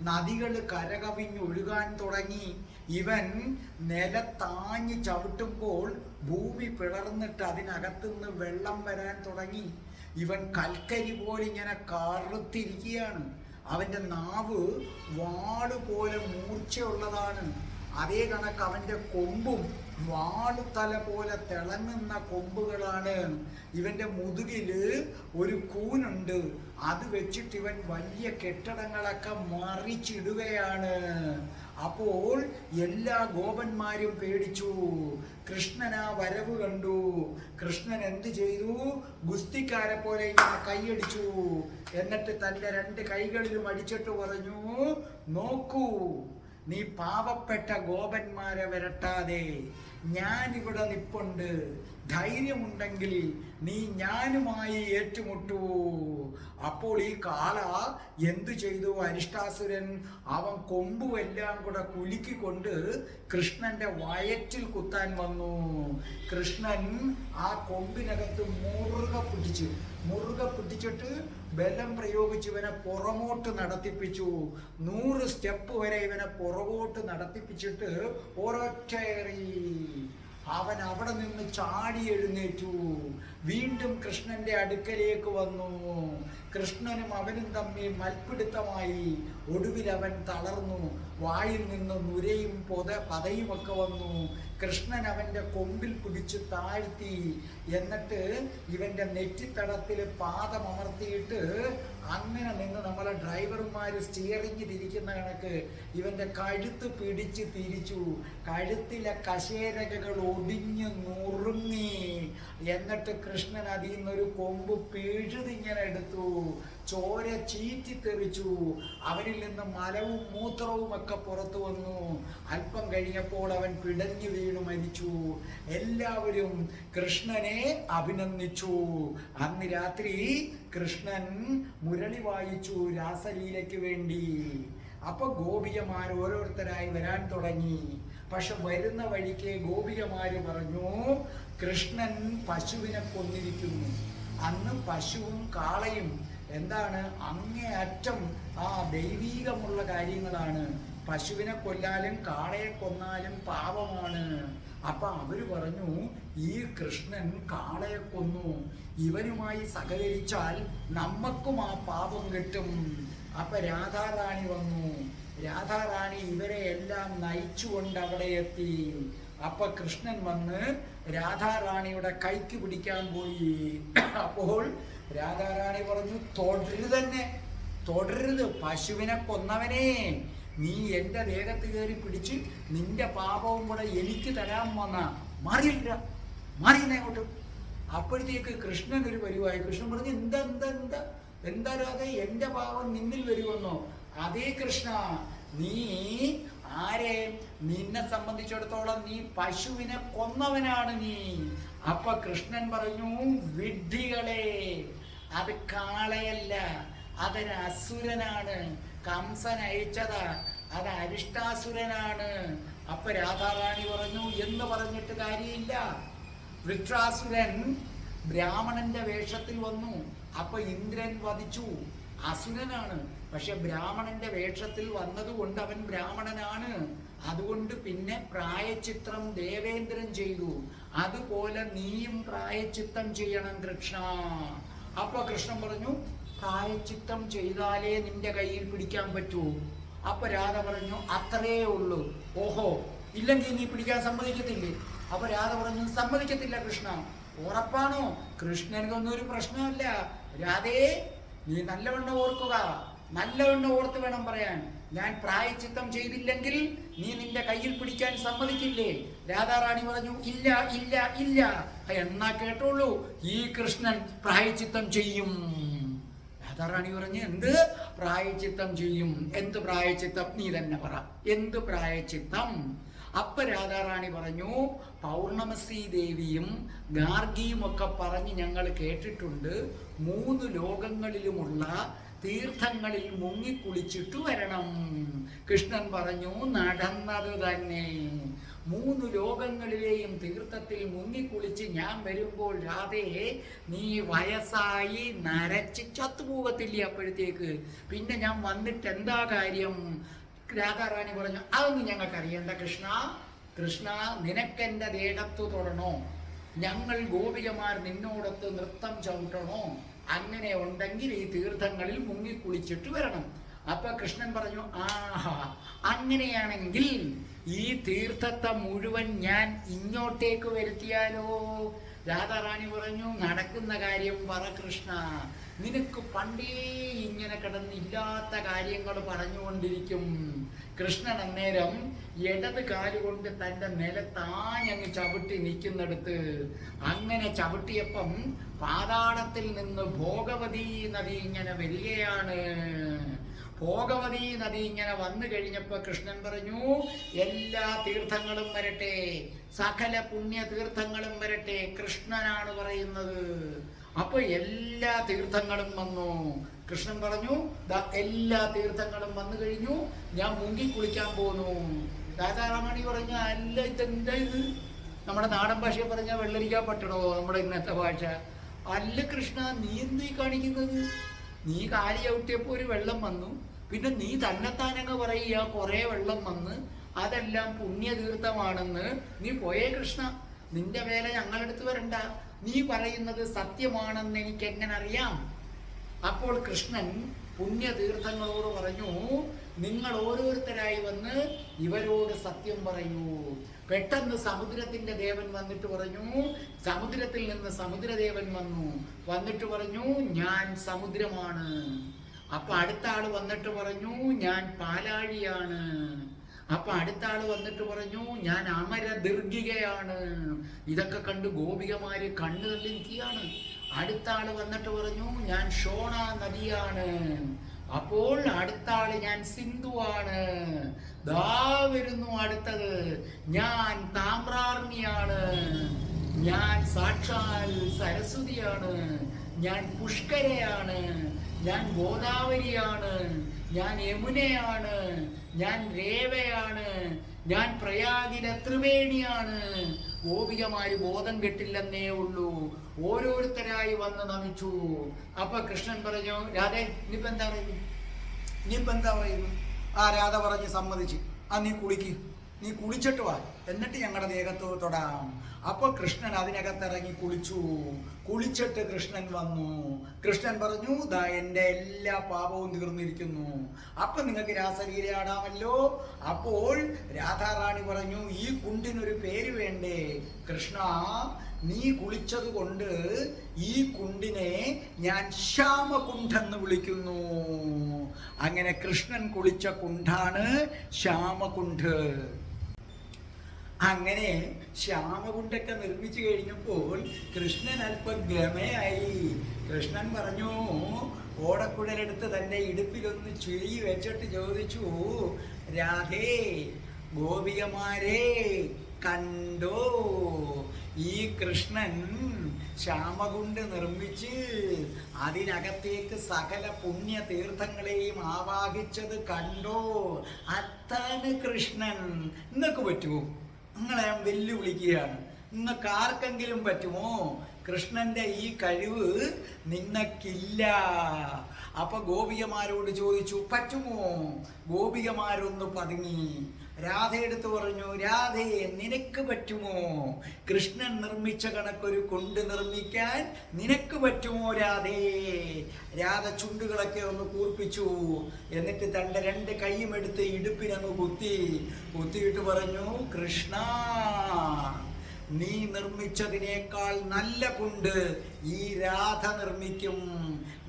നദികൾ കരകവിഞ്ഞൊഴുകാൻ തുടങ്ങി. ഇവൻ നിലത്താഞ്ഞ് ചവിട്ടുമ്പോൾ ഭൂമി പിളർന്നിട്ട് അതിനകത്തുനിന്ന് വെള്ളം വരാൻ തുടങ്ങി. ഇവൻ കൽക്കരി പോലെ ഇങ്ങനെ കറുത്തിരിക്കുകയാണ്. അവൻ്റെ നാവ് വാളുപോലെ മൂർച്ചയുള്ളതാണ്. അതേ കണക്ക് അവൻ്റെ കൊമ്പും വാളുതല പോലെ തിളങ്ങുന്ന കൊമ്പുകളാണ്. ഇവൻ്റെ മുതുകിൽ ഒരു കൂനുണ്ട്, അത് വെച്ചിട്ട് ഇവൻ വലിയ കെട്ടിടങ്ങളൊക്കെ മറിച്ചിടുകയാണ്. അപ്പോൾ എല്ലാ ഗോപന്മാരും പേടിച്ചു. കൃഷ്ണൻ ആ വരവ് കണ്ടു. കൃഷ്ണൻ എന്ത് ചെയ്തു? ഗുസ്തിക്കാരെ പോലെ ഇങ്ങനെ കൈയടിച്ചു. എന്നിട്ട് തൻ്റെ രണ്ട് കൈകളിലും അടിച്ചിട്ട് പറഞ്ഞു, നോക്കൂ, നീ പാവപ്പെട്ട ഗോപന്മാരെ വരട്ടാതെ ഞാനിവിടെ നിപ്പുണ്ട്. ധൈര്യമുണ്ടെങ്കിൽ നീ ഞാനുമായി ഏറ്റുമുട്ടൂ. അപ്പോൾ ഈ കാള എന്തു ചെയ്തു? അരിഷ്ടാസുരൻ അവൻ കൊമ്പുമെല്ലാം കൂടെ കുലുക്കിക്കൊണ്ട് കൃഷ്ണന്റെ വയറ്റിൽ കുത്താൻ വന്നു. കൃഷ്ണൻ ആ കൊമ്പിനകത്ത് മുറുകെ പിടിച്ചിട്ട് ബലം പ്രയോഗിച്ച് ഇവനെ പുറമോട്ട് നടത്തിപ്പിച്ചു. 100 സ്റ്റെപ്പ് വരെ ഇവനെ പുറകോട്ട് നടത്തിപ്പിച്ചിട്ട് ഒരൊറ്റയേറി അവൻ അവിടെ നിന്ന് ചാടി എഴുന്നേറ്റു. വീണ്ടും കൃഷ്ണന്റെ അടുക്കലേക്ക് വന്നു. കൃഷ്ണനും അവനും തമ്മിൽ മൽപ്പിടുത്തമായി. ഒടുവിൽ അവൻ തളർന്നു. വായിൽ നിന്ന് നുരയും പതയുമൊക്കെ വന്നു. കൃഷ്ണൻ അവൻ്റെ കൊമ്പിൽ പിടിച്ച് താഴ്ത്തി. എന്നിട്ട് ഇവൻ്റെ നെറ്റിത്തടത്തിൽ പാദമർത്തിയിട്ട് അങ്ങനെ നിന്ന് നമ്മളെ ഡ്രൈവർമാർ സ്റ്റിയറിംഗ് തിരിക്കുന്ന കണക്ക് ഇവൻ്റെ കഴുത്ത് പിടിച്ച് തിരിച്ചു. കഴുത്തിലെ കശേരകകൾ ഒടിഞ്ഞു നുറുങ്ങി. എന്നിട്ട് കൃഷ്ണൻ അതിൽ നിന്നൊരു കൊമ്പ് പിഴുതിങ്ങനെ എടുത്തു. ചോര ചീറ്റിത്തെറിച്ചു. അവനിൽ നിന്ന് മലവും മൂത്രവും ഒക്കെ പുറത്തു വന്നു. അല്പം കഴിഞ്ഞപ്പോൾ അവൻ പിടഞ്ഞു വീണു മരിച്ചു. എല്ലാവരും കൃഷ്ണനെ അഭിനന്ദിച്ചു. അന്ന് രാത്രി കൃഷ്ണൻ മുരളി വായിച്ചു രാസലീലയ്ക്ക് വേണ്ടി. അപ്പൊ ഗോപികമാർ ഓരോരുത്തരായി വരാൻ തുടങ്ങി. പക്ഷെ വരുന്ന വഴിക്ക് ഗോപികമാര് പറഞ്ഞു, കൃഷ്ണൻ പശുവിനെ കൊന്നിരിക്കുന്നു. അന്ന് പശുവും കാളയും എന്താണ് അങ്ങേയറ്റം ദൈവീകമുള്ള കാര്യങ്ങളാണ്. പശുവിനെ കൊല്ലാലും കാളയെ കൊന്നാലും പാപമാണ്. അപ്പൊ അവര് പറഞ്ഞു, ഈ കൃഷ്ണൻ കാളയെ കൊന്നു, ഇവനുമായി സഹകരിച്ചാൽ നമ്മക്കും ആ പാപം കിട്ടും. അപ്പൊ രാധാറാണി വന്നു. രാധാറാണി ഇവരെ എല്ലാം നയിച്ചുകൊണ്ട് അവിടെ എത്തി. അപ്പൊ കൃഷ്ണൻ വന്ന് രാധാറാണിയുടെ കൈക്ക് പിടിക്കാൻ പോയി. അപ്പോൾ രാധാറാണി പറഞ്ഞു, തുടരുത്, പശുവിനെ കൊന്നവനെ, നീ എന്റെ ദേഹത്ത് കയറി പിടിച്ച് നിന്റെ പാപവും കൂടെ എനിക്ക് തരാൻ വന്ന മാറിയില്ല. അപ്പോഴത്തേക്ക് കൃഷ്ണൻ ഒരു പരിവായി. കൃഷ്ണൻ പറഞ്ഞു, എന്താ രാധേ, എന്റെ പാപം നിന്നിൽ വരുമെന്നോ? അതേ കൃഷ്ണ, നീ ആരെ? നിന്നെ സംബന്ധിച്ചിടത്തോളം നീ പശുവിനെ കൊന്നവനാണ് നീ. അപ്പൊ കൃഷ്ണൻ പറഞ്ഞു, വിഡ്ഢികളെ, അത് കാളയല്ല, അതൊരു അസുരനാണ്. കംസൻ അയച്ചതാ, അത് അരിഷ്ടാസുരനാണ്. അപ്പൊ രാധാറാണി പറഞ്ഞു, എന്ന് പറഞ്ഞിട്ട് കാര്യമില്ല. വൃത്രാസുരൻ ബ്രാഹ്മണന്റെ വേഷത്തിൽ വന്നു. അപ്പൊ ഇന്ദ്രൻ വധിച്ചു. അസുരനാണ്, പക്ഷെ ബ്രാഹ്മണന്റെ വേഷത്തിൽ വന്നതുകൊണ്ട് അവൻ ബ്രാഹ്മണനാണ്. അതുകൊണ്ട് പിന്നെ പ്രായച്ചിത്രം ദേവേന്ദ്രൻ ചെയ്തു. അതുപോലെ നീയും പ്രായച്ചിത്തം ചെയ്യണം കൃഷ്ണ. അപ്പൊ കൃഷ്ണൻ പറഞ്ഞു, പ്രായച്ചിത്തം ചെയ്താലേ നിന്റെ കയ്യിൽ പിടിക്കാൻ പറ്റൂ. അപ്പൊ രാധ പറഞ്ഞു, അത്രേ ഉള്ളൂ. ഓഹോ, ഇല്ലെങ്കിൽ നീ പിടിക്കാൻ സമ്മതിക്കത്തില്ലേ? അപ്പൊ രാധ പറഞ്ഞു, സമ്മതിക്കത്തില്ല കൃഷ്ണ. ഉറപ്പാണോ? കൃഷ്ണനൊന്നും ഒരു പ്രശ്നമല്ല. രാധേ, നീ നല്ലവണ്ണം ഓർക്കുക, നല്ലവണ്ണം ഓർത്ത് വേണം പറയാൻ. ഞാൻ പ്രായച്ചിത്തം ചെയ്തില്ലെങ്കിൽ നീ നിന്റെ കയ്യിൽ പിടിക്കാൻ സമ്മതിക്കില്ലേ? രാധാറാണി പറഞ്ഞു, ഇല്ല ഇല്ല ഇല്ല. എന്നാ കേട്ടോളൂ, ഈ കൃഷ്ണൻ പ്രായച്ചിത്തം ചെയ്യും. രാധാറാണി പറഞ്ഞു, എന്ത് പ്രായച്ചിത്തം ചെയ്യും? എന്ത് പ്രായച്ചിത്തം? നീ തന്നെ പറ, എന്ത് പ്രായച്ചിത്തം? അപ്പൊ രാധാറാണി പറഞ്ഞു, പൗർണമസി ദേവിയും ഗാർഗിയും ഒക്കെ പറഞ്ഞ് ഞങ്ങൾ കേട്ടിട്ടുണ്ട്, 3 ലോകങ്ങളിലുമുള്ള തീർത്ഥങ്ങളിൽ മുങ്ങിക്കുളിച്ചിട്ട് വരണം. കൃഷ്ണൻ പറഞ്ഞു, നടന്നത് തന്നെ. 3 ലോകങ്ങളിലെയും തീർത്ഥത്തിൽ മുങ്ങിക്കുളിച്ച് ഞാൻ വരുമ്പോൾ രാധയെ നീ വയസ്സായി നരച്ച് ചത്തുപോകത്തില്ലേ? അപ്പോഴത്തേക്ക് പിന്നെ ഞാൻ വന്നിട്ട് എന്താ കാര്യം? രാധാറാണി പറഞ്ഞു, അതൊന്നും ഞങ്ങൾക്കറിയണ്ട കൃഷ്ണ. കൃഷ്ണ, നിനക്കെന്റെ ദേഹത്തു തൊടണോ? ഞങ്ങൾ ഗോപികമാർ നിന്നോടൊത്ത് നൃത്തം ചവിട്ടണോ? അങ്ങനെ ഉണ്ടെങ്കിൽ ഈ തീർത്ഥങ്ങളിൽ മുങ്ങിക്കുളിച്ചിട്ട് വരണം. അപ്പൊ കൃഷ്ണൻ പറഞ്ഞു, ആഹാ, അങ്ങനെയാണെങ്കിൽ ഈ തീർത്ഥത്തെ മുഴുവൻ ഞാൻ ഇങ്ങോട്ടേക്ക് വരുത്തിയാലോ? രാധാറാണി പറഞ്ഞു, നടക്കുന്ന കാര്യം പറ കൃഷ്ണ. നിനക്ക് പണ്ടേ ഇങ്ങനെ കിടന്നില്ലാത്ത കാര്യങ്ങൾ പറഞ്ഞുകൊണ്ടിരിക്കും. കൃഷ്ണൻ അന്നേരം ഇടത് കാലുകൊണ്ട് തൻ്റെ നിലത്താഞ്ഞങ്ങ് ചവിട്ടി നിൽക്കുന്നിടത്ത് അങ്ങനെ ചവിട്ടിയപ്പം പാതാളത്തിൽ നിന്ന് ഭോഗവതി നദി ഇങ്ങനെ വരികയാണ്. ഭോഗവതി നദി ഇങ്ങനെ വന്നു കഴിഞ്ഞപ്പോൾ കൃഷ്ണൻ പറഞ്ഞു, എല്ലാ തീർത്ഥങ്ങളും വരട്ടെ, സകല പുണ്യ തീർത്ഥങ്ങളും വരട്ടെ. കൃഷ്ണനാണ് പറയുന്നത്. അപ്പൊ എല്ലാ തീർത്ഥങ്ങളും വന്നു. കൃഷ്ണൻ പറഞ്ഞു, എല്ലാ തീർത്ഥങ്ങളും വന്നു കഴിഞ്ഞു, ഞാൻ മുങ്ങി കുളിക്കാൻ പോന്നു. രാധാറാണി പറഞ്ഞു, അല്ല, ഇതെന്താ ഇത്? നമ്മുടെ നാടൻ ഭാഷയെ പറഞ്ഞ വെള്ളരിക്കാ പറ്റണോ നമ്മുടെ ഇന്നത്തെ ഭാഷ? അല്ല കൃഷ്ണ, നീ എന്തീ കാണിക്കുന്നത്? നീ കാലി ചവിട്ടിയപ്പോൾ ഒരു വെള്ളം വന്നു, പിന്നെ നീ തന്നെത്താനങ്ങ് പറയുക കുറെ വെള്ളം വന്ന് അതെല്ലാം പുണ്യതീർത്ഥമാണെന്ന്. നീ പോയേ കൃഷ്ണ, നിന്റെ വേല ഞങ്ങളെടുത്ത് വരണ്ട. നീ പറയുന്നത് സത്യമാണെന്ന് എനിക്ക് എങ്ങനെ അറിയാം? അപ്പോൾ കൃഷ്ണൻ പുണ്യതീർത്ഥങ്ങളോട് പറഞ്ഞു, നിങ്ങൾ ഓരോരുത്തരായി വന്ന് ഇവരോട് സത്യം പറയൂ. പെട്ടെന്ന് സമുദ്രത്തിന്റെ ദേവൻ വന്നിട്ട് പറഞ്ഞു, സമുദ്രത്തിൽ നിന്ന് സമുദ്രദേവൻ വന്നിട്ട് പറഞ്ഞു, ഞാൻ സമുദ്രമാണ്. അപ്പൊ അടുത്ത ആള് വന്നിട്ട് പറഞ്ഞു, ഞാൻ പാലാഴിയാണ്. അപ്പൊ അടുത്ത ആള് വന്നിട്ട് പറഞ്ഞു, ഞാൻ അമര ദീർഘികയാണ്. ഇതൊക്കെ കണ്ട് ഗോപികമാര് കണ്ണു തള്ളി നിൽക്കുകയാണ്. അടുത്ത ആള് വന്നിട്ട് പറഞ്ഞു, ഞാൻ ഷോണ നദിയാണ്. അപ്പോൾ അടുത്ത ആള്, ഞാൻ സിന്ധുവാണ്. ദാ വരുന്നു അടുത്തത്, ഞാൻ താമ്രാർണിയാണ്, ഞാൻ സാക്ഷാൽ സരസ്വതിയാണ്, ഞാൻ പുഷ്കരയാണ്, ഞാൻ ഗോദാവരിയാണ്, ഞാൻ യമുനയാണ്, ഞാൻ രേവയാണ്, ഞാൻ പ്രയാഗിലെ ത്രിവേണിയാണ്. ഗോപികമാര് ബോധം കെട്ടില്ലെന്നേ ഉള്ളൂ. ഓരോരുത്തരായി വന്ന് നമിച്ചു. അപ്പൊ കൃഷ്ണൻ പറഞ്ഞു, രാധേ ഇനിയിപ്പോ എന്താ പറയുന്നു? ഇനിയിപ്പോ എന്താ പറയുന്നു? ആ രാധ പറഞ്ഞ് സമ്മതിച്ച്, ആ നീ കുളിക്ക്, നീ കുളിച്ചിട്ട് വാ, എന്നിട്ട് ഞങ്ങളുടെ ദേഹത്ത് തൊടാം. അപ്പൊ കൃഷ്ണൻ അതിനകത്തിറങ്ങി കുളിച്ചു. കുളിച്ചിട്ട് കൃഷ്ണൻ വന്നു. കൃഷ്ണൻ പറഞ്ഞു, ദാ എൻ്റെ എല്ലാ പാപവും തീർന്നിരിക്കുന്നു, അപ്പൊ നിങ്ങൾക്ക് രാസലീല ആടാമല്ലോ. അപ്പോൾ രാധാറാണി പറഞ്ഞു, ഈ കുണ്ടിനൊരു പേര് വേണ്ടേ? കൃഷ്ണ, നീ കുളിച്ചത് കൊണ്ട് ഈ കുണ്ടിനെ ഞാൻ ശ്യാമകുണ്ഠെന്ന് വിളിക്കുന്നു. അങ്ങനെ കൃഷ്ണൻ കുളിച്ച കുണ്ഠാണ് ശ്യാമകുണ്ഠ്. അങ്ങനെ ശ്യാമകുണ്ടൊക്കെ നിർമ്മിച്ചു കഴിഞ്ഞപ്പോൾ കൃഷ്ണൻ അല്പം ഗമയായി. കൃഷ്ണൻ പറഞ്ഞു, ഓടക്കുഴലെടുത്ത് തൻ്റെ ഇടുപ്പിലൊന്ന് ചുഴി വെച്ചിട്ട് ചോദിച്ചു, രാധേ, ഗോപികമാരെ കണ്ടോ? ഈ കൃഷ്ണൻ ശ്യാമകുണ്ട് നിർമ്മിച്ച് അതിനകത്തേക്ക് സകല പുണ്യ തീർത്ഥങ്ങളെയും ആവാഹിച്ചത് കണ്ടോ? അതാണ് കൃഷ്ണൻ. നിങ്ങൾക്ക് പറ്റുമോ? നിങ്ങളെ ഞാൻ വെല്ലുവിളിക്കുകയാണ്. നിങ്ങൾക്ക് ആർക്കെങ്കിലും പറ്റുമോ? കൃഷ്ണന്റെ ഈ കഴിവ് നിങ്ങൾക്കില്ല. അപ്പൊ ഗോപികമാരോട് ചോദിച്ചു, പറ്റുമോ? ഗോപികമാരൊന്ന് പതുങ്ങി. രാധയെടുത്ത് പറഞ്ഞു, രാധേ, നിനക്ക് പറ്റുമോ? കൃഷ്ണൻ നിർമ്മിച്ച കണക്കൊരു കുണ്ട് നിർമ്മിക്കാൻ നിനക്ക് പറ്റുമോ രാധേ? രാധ ചുണ്ടുകളൊക്കെ ഒന്ന് കൂർപ്പിച്ചു. എന്നിട്ട് തൻ്റെ രണ്ട് കൈയും എടുത്ത് ഇടുപ്പിനൊന്ന് കുത്തിയിട്ട് പറഞ്ഞു, കൃഷ്ണ, നീ നിർമ്മിച്ചതിനേക്കാൾ നല്ല കുണ്ട് ഈ രാധ നിർമ്മിക്കും.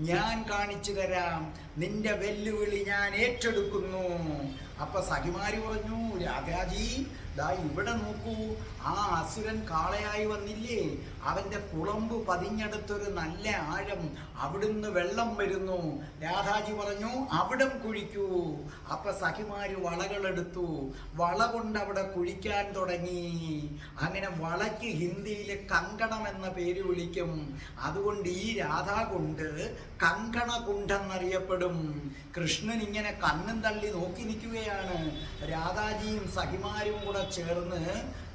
ഞാൻ കാണിച്ചു തരാം. നിന്റെ വെല്ലുവിളി ഞാൻ ഏറ്റെടുക്കുന്നു. അപ്പൊ സഖിമാര് പറഞ്ഞു, രാധാജി, ദാ ഇവിടെ നോക്കൂ, ആ അസുരൻ കാളയായി വന്നില്ലേ, അവന്റെ കുളമ്പ് പതിഞ്ഞെടുത്തൊരു നല്ല ആഴം, അവിടുന്ന് വെള്ളം വരുന്നു. രാധാജി പറഞ്ഞു, അവിടം കുഴിക്കൂ. അപ്പൊ സഖിമാര് വളകളെടുത്തു, വള കൊണ്ട് അവിടെ കുഴിക്കാൻ തുടങ്ങി. അങ്ങനെ വളയ്ക്ക് ഹിന്ദിയിൽ കങ്കണം എന്ന പേര് വിളിക്കും. അതുകൊണ്ട് ഈ രാധാകുണ്ട് കങ്കണകുണ്ടെന്നറിയപ്പെടും. കൃഷ്ണൻ ഇങ്ങനെ കണ്ണും തള്ളി നോക്കി നിൽക്കുകയാണ്. രാധാജിയും സഖിമാരും കൂടെ ചേർന്ന്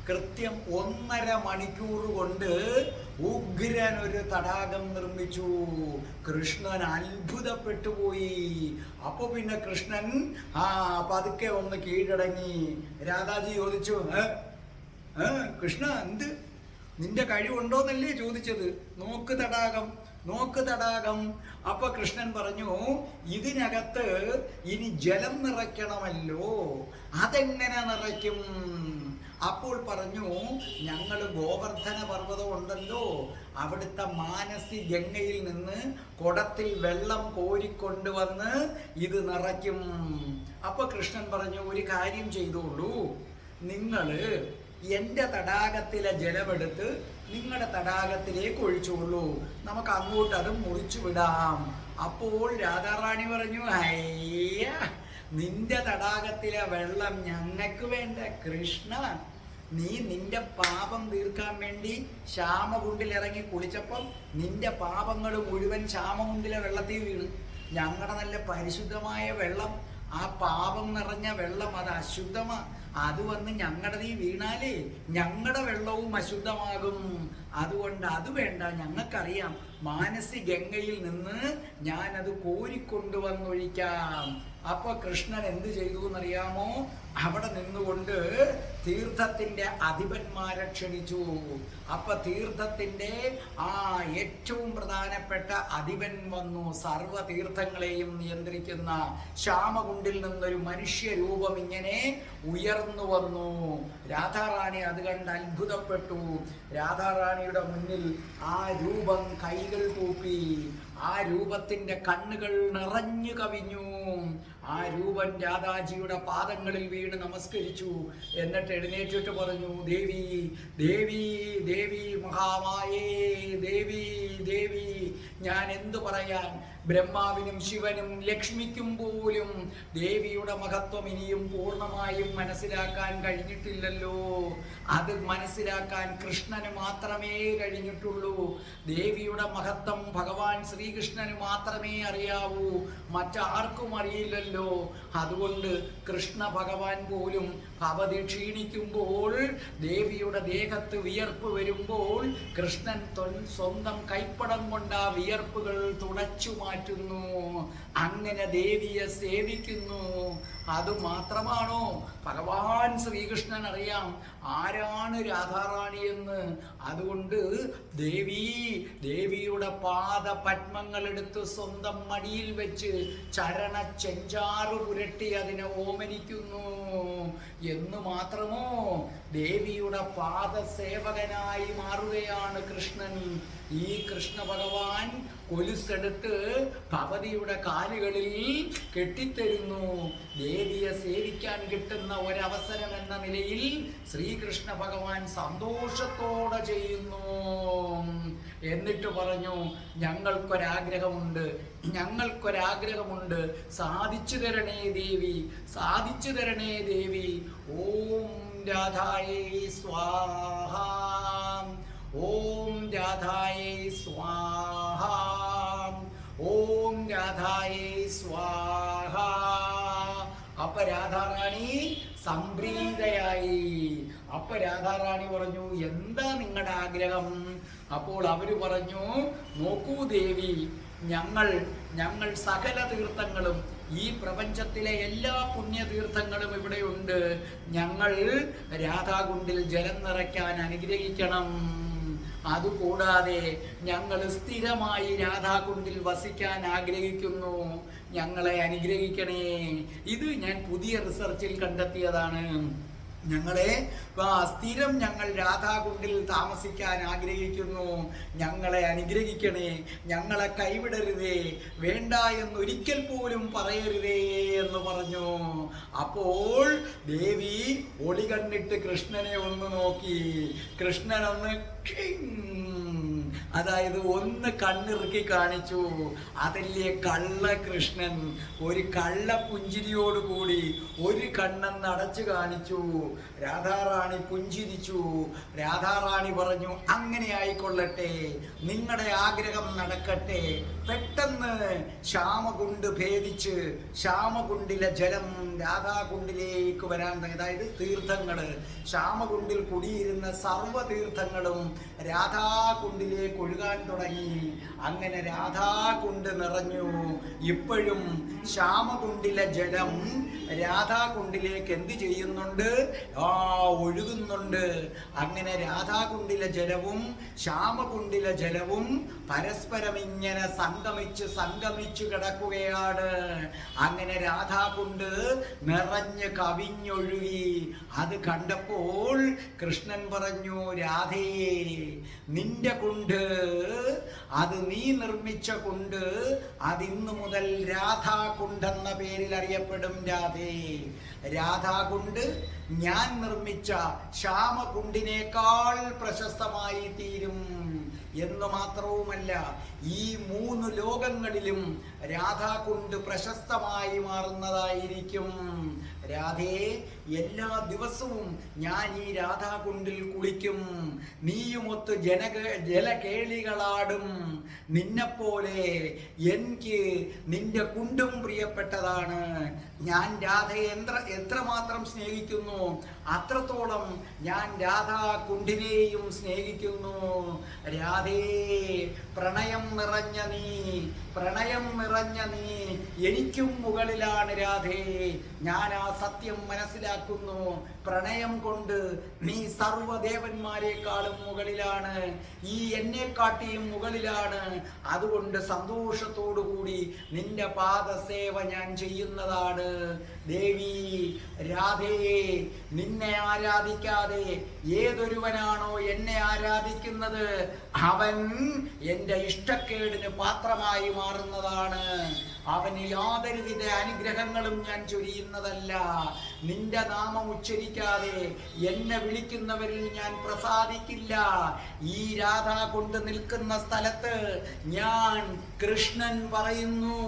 കൃത്യം 1.5 മണിക്കൂർ കൊണ്ട് ഉഗ്രൻ ഒരു തടാകം നിർമ്മിച്ചു. കൃഷ്ണൻ അത്ഭുതപ്പെട്ടു പോയി. അപ്പൊ പിന്നെ കൃഷ്ണൻ പതുക്കെ ഒന്ന് കീഴടങ്ങി. രാധാജി ചോദിച്ചു, കൃഷ്ണ, എന്ത് നിന്റെ കഴിവുണ്ടോന്നല്ലേ ചോദിച്ചത്? നോക്ക് തടാകം, നോക്ക് തടാകം. അപ്പൊ കൃഷ്ണൻ പറഞ്ഞു, ഇതിനകത്ത് ഇനി ജലം നിറയ്ക്കണമല്ലോ, അതെങ്ങനെ നിറയ്ക്കും? അപ്പോൾ പറഞ്ഞു, ഞങ്ങൾ ഗോവർദ്ധന പർവ്വതം ഉണ്ടല്ലോ, അവിടുത്തെ മാനസി ഗംഗയിൽ നിന്ന് കുടത്തിൽ വെള്ളം കോരിക്കൊണ്ടുവന്ന് ഇത് നിറയ്ക്കും. അപ്പൊ കൃഷ്ണൻ പറഞ്ഞു, ഒരു കാര്യം ചെയ്തോളൂ, നിങ്ങൾ എൻ്റെ തടാകത്തിലെ ജലമെടുത്ത് നിങ്ങളുടെ തടാകത്തിലേക്ക് ഒഴിച്ചോളൂ, നമുക്ക് അങ്ങോട്ട് അത് മുറിച്ചു വിടാം. അപ്പോൾ രാധാറാണി പറഞ്ഞു, അയ്യ, നിന്റെ തടാകത്തിലെ വെള്ളം ഞങ്ങൾക്ക് വേണ്ട കൃഷ്ണ. നീ നിന്റെ പാപം തീർക്കാൻ വേണ്ടി ശ്യാമകുണ്ടിലിറങ്ങി കുളിച്ചപ്പം നിന്റെ പാപങ്ങൾ മുഴുവൻ ശ്യാമകുണ്ടിലെ വെള്ളത്തിൽ വീണ്. ഞങ്ങളുടെ നല്ല പരിശുദ്ധമായ വെള്ളം, ആ പാപം നിറഞ്ഞ വെള്ളം, അത് അശുദ്ധമാ. അത് വന്ന് ഞങ്ങളുടെ ഈ വീണാലേ ഞങ്ങളുടെ വെള്ളവും അശുദ്ധമാകും. അതുകൊണ്ട് അത് വേണ്ട, ഞങ്ങൾക്കറിയാം, മാനസി ഗംഗയിൽ നിന്ന് ഞാനത് കോരിക്കൊണ്ടുവന്നൊഴിക്കാം. അപ്പൊ കൃഷ്ണൻ എന്ത് ചെയ്തു എന്നറിയാമോ? അവിടെ നിന്നുകൊണ്ട് തീർത്ഥത്തിന്റെ അധിപന്മാരെ ക്ഷണിച്ചു. അപ്പൊ തീർത്ഥത്തിന്റെ ഏറ്റവും പ്രധാനപ്പെട്ട അധിപൻ വന്നു. സർവ തീർത്ഥങ്ങളെയും നിയന്ത്രിക്കുന്ന ശ്യാമകുണ്ടിൽ നിന്നൊരു മനുഷ്യരൂപം ഇങ്ങനെ ഉയർന്നു വന്നു. രാധാറാണി അത് കണ്ട് അത്ഭുതപ്പെട്ടു. രാധാറാണിയുടെ മുന്നിൽ ആ രൂപം കൈകൾ കൂപ്പി. ആ രൂപത്തിന്റെ കണ്ണുകൾ നിറഞ്ഞു കവിഞ്ഞു. ആ രൂപൻ രാധാജിയുടെ പാദങ്ങളിൽ വീണ് നമസ്കരിച്ചു. എന്നിട്ട് എഴുന്നേറ്റിട്ട് പറഞ്ഞു, ദേവി ദേവി ദേവി മഹാമായേ, ദേവി ദേവി, ഞാൻ എന്തു പറയാൻ? ബ്രഹ്മാവിനും ശിവനും ലക്ഷ്മിക്കും പോലും ദേവിയുടെ മഹത്വം ഇനിയും പൂർണ്ണമായും മനസ്സിലാക്കാൻ കഴിഞ്ഞിട്ടില്ലല്ലോ. അത് മനസ്സിലാക്കാൻ കൃഷ്ണന് മാത്രമേ കഴിഞ്ഞിട്ടുള്ളൂ. ദേവിയുടെ മഹത്വം ഭഗവാൻ ശ്രീകൃഷ്ണന് മാത്രമേ അറിയാവൂ, മറ്റാർക്കും അറിയില്ലല്ലോ. അതുകൊണ്ട് കൃഷ്ണ ഭഗവാൻ പോലും ഭവതി ക്ഷീണിക്കുമ്പോൾ, ദേവിയുടെ ദേഹത്ത് വിയർപ്പ് വരുമ്പോൾ കൃഷ്ണൻ സ്വന്തം കൈപ്പടം കൊണ്ട് ആ വിയർപ്പുകൾ തുടച്ചു മാറ്റുന്നു. അങ്ങനെ ദേവിയെ സേവിക്കുന്നു. അതുമാത്രമാണോ? ഭഗവാൻ ശ്രീകൃഷ്ണൻ അറിയാം ആരാണ് രാധാറാണി എന്ന്. അതുകൊണ്ട് ദേവിയുടെ പാദ പത്മങ്ങളെടുത്ത് സ്വന്തം മടിയിൽ വെച്ച് ചരണ ചെഞ്ചാറു പുരട്ടി അതിനെ ഓമനിക്കുന്നു എന്ന് മാത്രമോ, ദേവിയുടെ പാദസേവകനായി മാറുകയാണ് കൃഷ്ണൻ. ഈ കൃഷ്ണ ഭഗവാൻ കൊലുസെടുത്ത് ഭവതിയുടെ കാലുകളിൽ കെട്ടിത്തരുന്നു. ദേവിയെ സേവിക്കാൻ കിട്ടുന്ന ഒരവസരം എന്ന നിലയിൽ ശ്രീകൃഷ്ണ ഭഗവാൻ സന്തോഷത്തോടെ ചെയ്യുന്നു. എന്നിട്ട് പറഞ്ഞു, ഞങ്ങൾക്കൊരാഗ്രഹമുണ്ട്, സാധിച്ചു തരണേ ദേവി, സാധിച്ചു തരണേ ദേവി. ഓം രാധായേ സ്വാഹ, ഓം രാധായേ സ്വാഹ, ഓം രാധായേ സ്വാഹ. അപ്പൊ രാധാറാണി സംപ്രീതയായി. അപ്പൊ രാധാറാണി പറഞ്ഞു, എന്താ നിങ്ങളുടെ ആഗ്രഹം? അപ്പോൾ അവര് പറഞ്ഞു, നോക്കൂ ദേവി, ഞങ്ങൾ സകല തീർത്ഥങ്ങളും, ഈ പ്രപഞ്ചത്തിലെ എല്ലാ പുണ്യതീർത്ഥങ്ങളും ഇവിടെയുണ്ട്. ഞങ്ങൾ രാധാകുണ്ടിൽ ജലം നിറയ്ക്കാൻ അനുഗ്രഹിക്കണം. അതുകൂടാതെ ഞങ്ങൾ സ്ഥിരമായി രാധാകുണ്ടിൽ വസിക്കാൻ ആഗ്രഹിക്കുന്നു. ഞങ്ങളെ അനുഗ്രഹിക്കണേ. ഇത് ഞാൻ പുതിയ റിസർച്ചിൽ കണ്ടെത്തിയതാണ്. ഞങ്ങൾ രാധാകുണ്ടിൽ താമസിക്കാൻ ആഗ്രഹിക്കുന്നു. ഞങ്ങളെ അനുഗ്രഹിക്കണേ, ഞങ്ങളെ കൈവിടരുതേ, വേണ്ട എന്നൊരിക്കൽ പോലും പറയരുതേ എന്ന് പറഞ്ഞു. അപ്പോൾ ദേവി ഒളി കണ്ടിട്ട് കൃഷ്ണനെ ഒന്ന് നോക്കി. കൃഷ്ണനൊന്ന് അതായത് ഒന്ന് കണ്ണിറുക്കി കാണിച്ചു. അതല്ലേ കള്ളകൃഷ്ണൻ. ഒരു കള്ള പുഞ്ചിരിയോടുകൂടി ഒരു കണ്ണെന്ന് അടച്ചു കാണിച്ചു. രാധാറാണി പുഞ്ചിരിച്ചു. രാധാറാണി പറഞ്ഞു, അങ്ങനെ ആയിക്കൊള്ളട്ടെ, നിങ്ങളുടെ ആഗ്രഹം നടക്കട്ടെ. പെട്ടെന്ന് ശ്യാമകുണ്ട് ഭേദിച്ച് ശ്യാമകുണ്ടിലെ ജലം രാധാകുണ്ടിലേക്ക് വരാൻ, അതായത് തീർത്ഥങ്ങള്, ശ്യാമകുണ്ടിൽ കുടിയിരുന്ന സർവ്വതീർത്ഥങ്ങളും രാധാകുണ്ടിലേക്ക് ഒഴുകാൻ തുടങ്ങി. അങ്ങനെ രാധാകുണ്ട് നിറഞ്ഞു. ഇപ്പോഴും ശ്യാമകുണ്ടിലെ ജലം രാധാകുണ്ടിലേക്ക് എന്ത് ചെയ്യുന്നുണ്ട്? ഒഴുകുന്നുണ്ട്. അങ്ങനെ രാധാകുണ്ടിലെ ജലവും ശ്യാമകുണ്ടിലെ ജലവും പരസ്പരം ഇങ്ങനെ സംഗമിച്ച് കിടക്കുകയാണ്. അങ്ങനെ രാധാകുണ്ട് നിറഞ്ഞ് കവിഞ്ഞൊഴുകി. അത് കണ്ടപ്പോൾ കൃഷ്ണൻ പറഞ്ഞു, രാധേ, നിന്റെ കുണ്ട്, അത് നീ നിർമ്മിച്ച കുണ്ട്, അതിന്നു മുതൽ രാധാകുണ്ടെന്ന പേരിൽ അറിയപ്പെടും. രാധേ, രാധാകുണ്ട് ഞാൻ നിർമ്മിച്ച ശ്യാമകുണ്ടിനേക്കാൾ പ്രശസ്തമായി തീരും എന്ന് മാത്രവുമല്ല, ഈ 3 ലോകങ്ങളിലും രാധാകുണ്ട് പ്രശസ്തമായി മാറുന്നതായിരിക്കും. രാധേ, എല്ലാ ദിവസവും ഞാൻ ഈ രാധാകുണ്ടിൽ കുളിക്കും. നീയുമൊത്ത് ജലകേളികളാടും. നിന്നെപ്പോലെ എനിക്ക് നിന്റെ കുണ്ടും പ്രിയപ്പെട്ടതാണ്. ഞാൻ രാധയെ എത്രമാത്രം സ്നേഹിക്കുന്നു അത്രത്തോളം ഞാൻ രാധാകുണ്ടിനെയും സ്നേഹിക്കുന്നു. രാധേ, പ്രണയം നിറഞ്ഞ നീ എനിക്കും മുകളിലാണ് രാധേ. ഞാൻ ആ സത്യം മനസ്സിലാക്കുന്നു. പ്രണയം കൊണ്ട് നീ സർവ്വദേവന്മാരെക്കാളും മുകളിലാണ്, ഈ എന്നെക്കാട്ടിയും മുകളിലാണ്. അതുകൊണ്ട് സന്തോഷത്തോടുകൂടി നിന്റെ പാദസേവ ഞാൻ ചെയ്യുന്നതാണ്. ദേവി രാധേ, നിന്നെ ആരാധിക്കാതെ ഏതൊരുവനാണോ എന്നെ ആരാധിക്കുന്നത് അവൻ എൻ്റെ ഇഷ്ടക്കേടിന് പാത്രമായി മാറുന്നതാണ്. അവന് യാതൊരുവിധ അനുഗ്രഹങ്ങളും ഞാൻ ചൊരിയുന്നതല്ല. നിന്റെ നാമം ഉച്ചരിക്കാതെ എന്നെ വിളിക്കുന്നവരിൽ ഞാൻ പ്രസാദിക്കില്ല. ഈ രാധ കൊണ്ട് നിൽക്കുന്ന സ്ഥലത്ത് ഞാൻ കൃഷ്ണൻ പറയുന്നു,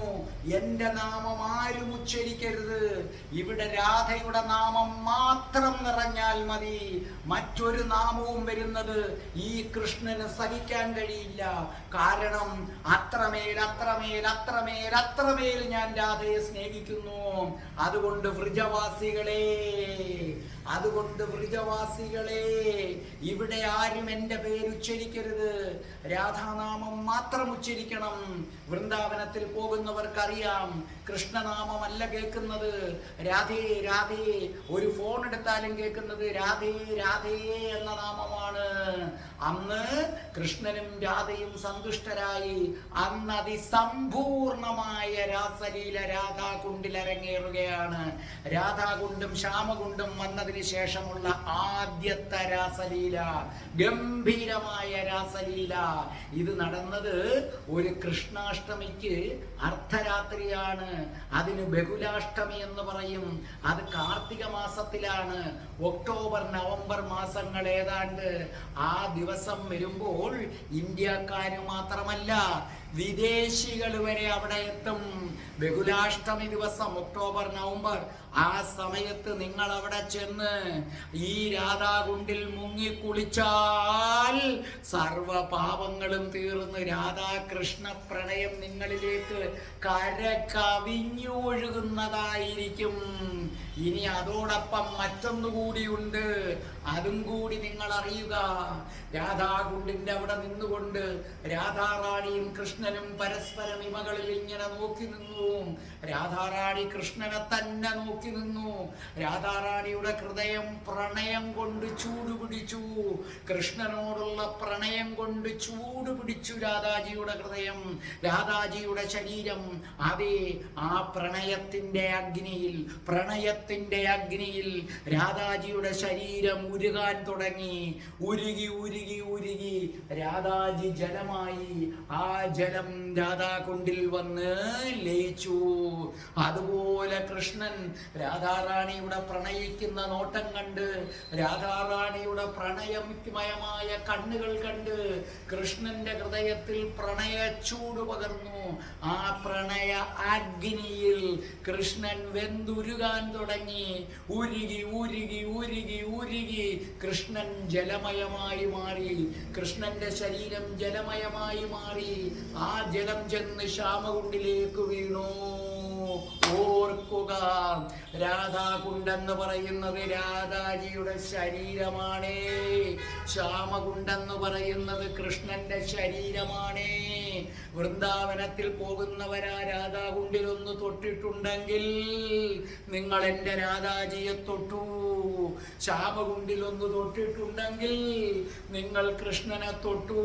എൻ്റെ നാമം ആരും ഉച്ചരിക്കരുത്. ഇവിടെ രാധയുടെ നാമം മാത്രം നിറഞ്ഞാൽ മതി. മറ്റൊരു നാമവും വരുന്നത് ഈ കൃഷ്ണന് സഹിക്കാൻ കഴിയില്ല. കാരണം അത്രമേൽ അത്രമേൽ അത്രമേൽ അത്രമേൽ ഞാൻ രാധയെ സ്നേഹിക്കുന്നു. അതുകൊണ്ട് വ്രജവാസികളെ, ഇവിടെ ആരും എൻ്റെ പേര് ഉച്ചരിക്കരുത്. രാധാനാമം മാത്രം ഉച്ചരിക്കണം. വൃന്ദാവനത്തിൽ പോകുന്നവർക്കറിയാം, കൃഷ്ണനാമമല്ല കേൾക്കുന്നത്, രാധേ രാധേ. ഒരു ഫോൺ എടുത്താലും കേൾക്കുന്നത് രാധേ രാധേ എന്ന നാമമാണ്. അന്ന് കൃഷ്ണനും രാധയും സന്തുഷ്ടരായി. അന്ന് അതിസമ്പൂർണമായ രാസലീല രാധാകുണ്ടിൽ അരങ്ങേറുകയാണ്. രാധാകുണ്ടും ശ്യാമകുണ്ടും വന്നതിന് ശേഷമുള്ള ആദ്യത്തെ രാസലീല, ഗംഭീരമായ രാസലീല. ഇത് നടന്നത് ഒരു കൃഷ്ണാഷ്ടമിക്ക് അർദ്ധരാത്രിയാണ്. അതിന് ബഹുലാഷ്ടമി എന്ന് പറയും. അത് കാർത്തിക മാസത്തിലാണ്. ഒക്ടോബർ നവംബർ മാസങ്ങൾ ഏതാണ്ട്. ആ ദിവസം വരുമ്പോൾ ഇന്ത്യക്കാര് മാത്രമല്ല, വിദേശികൾ വരെ അവിടെ എത്തും. ബഹുലാഷ്ടമി ദിവസം ഒക്ടോബർ നവംബർ ആ സമയത്ത് നിങ്ങൾ അവിടെ ചെന്ന് ഈ രാധാകുണ്ടിൽ മുങ്ങിക്കുളിച്ചാൽ സർവ പാപങ്ങളും തീർന്ന് രാധാകൃഷ്ണ പ്രണയം നിങ്ങളിലേക്ക് കര കവിഞ്ഞു ഒഴുകുന്നതായിരിക്കും. ഇനി അതോടൊപ്പം മറ്റൊന്നുകൂടിയുണ്ട്, അതും കൂടി നിങ്ങൾ അറിയുക. രാധാകുണ്ടിന്റെ അവിടെ നിന്നുകൊണ്ട് രാധാറാണിയും കൃഷ്ണനും പരസ്പരം ഇമകളിൽ ഇങ്ങനെ നോക്കി നിന്നു. രാധാറാണി കൃഷ്ണനെ തന്നെ നോക്കി നിന്നു. രാധാറാണിയുടെ ഹൃദയം പ്രണയം കൊണ്ട് ചൂടുപിടിച്ചു. കൃഷ്ണനോടുള്ള പ്രണയം കൊണ്ട് ചൂടുപിടിച്ചു രാധാജിയുടെ ഹൃദയം, രാധാജിയുടെ ശരീരം. അതെ, ആ പ്രണയത്തിന്റെ അഗ്നിയിൽ രാധാജിയുടെ ശരീരം ഉരുകാൻ തുടങ്ങി. ഉരുകി ഉരുകി ഉരുകി രാധാജി ജലമായി. ആ ജലം രാധാകുണ്ടിൽ വന്ന് ലയിച്ചു. അതുപോലെ കൃഷ്ണൻ രാധാറാണിയുടെ പ്രണയിക്കുന്ന നോട്ടം കണ്ട്, രാധാറാണിയുടെ പ്രണയമയമായ കണ്ണുകൾ കണ്ട് കൃഷ്ണന്റെ ഹൃദയത്തിൽ പ്രണയ ചൂട് പകർന്നു. ആ പ്രണയ അഗ്നിയിൽ കൃഷ്ണൻ വെന്തുരുകാൻ തുടങ്ങി. ഉരുകി ഉരുകി ഉരുകി ഉരുകി കൃഷ്ണൻ ജലമയമായി മാറി. കൃഷ്ണന്റെ ശരീരം ജലമയമായി മാറി. ആ ജലം ചെന്ന് ശ്യാമകുണ്ടിലേക്ക് വീണു. ഓർക്കുക, രാധാകുണ്ടെന്ന് പറയുന്നത് രാധാജിയുടെ ശരീരമാണ്. ശ്യാമകുണ്ടെന്ന് പറയുന്നത് കൃഷ്ണന്റെ ശരീരമാണ്. വൃന്ദാവനത്തിൽ പോകുന്നവരാ രാധാകുണ്ടിൽ ഒന്ന് തൊട്ടിട്ടുണ്ടെങ്കിൽ നിങ്ങൾ എൻ്റെ രാധാജിയെ തൊട്ടു. ശ്യാമകുണ്ടിൽ ഒന്ന് തൊട്ടിട്ടുണ്ടെങ്കിൽ നിങ്ങൾ കൃഷ്ണനെ തൊട്ടു.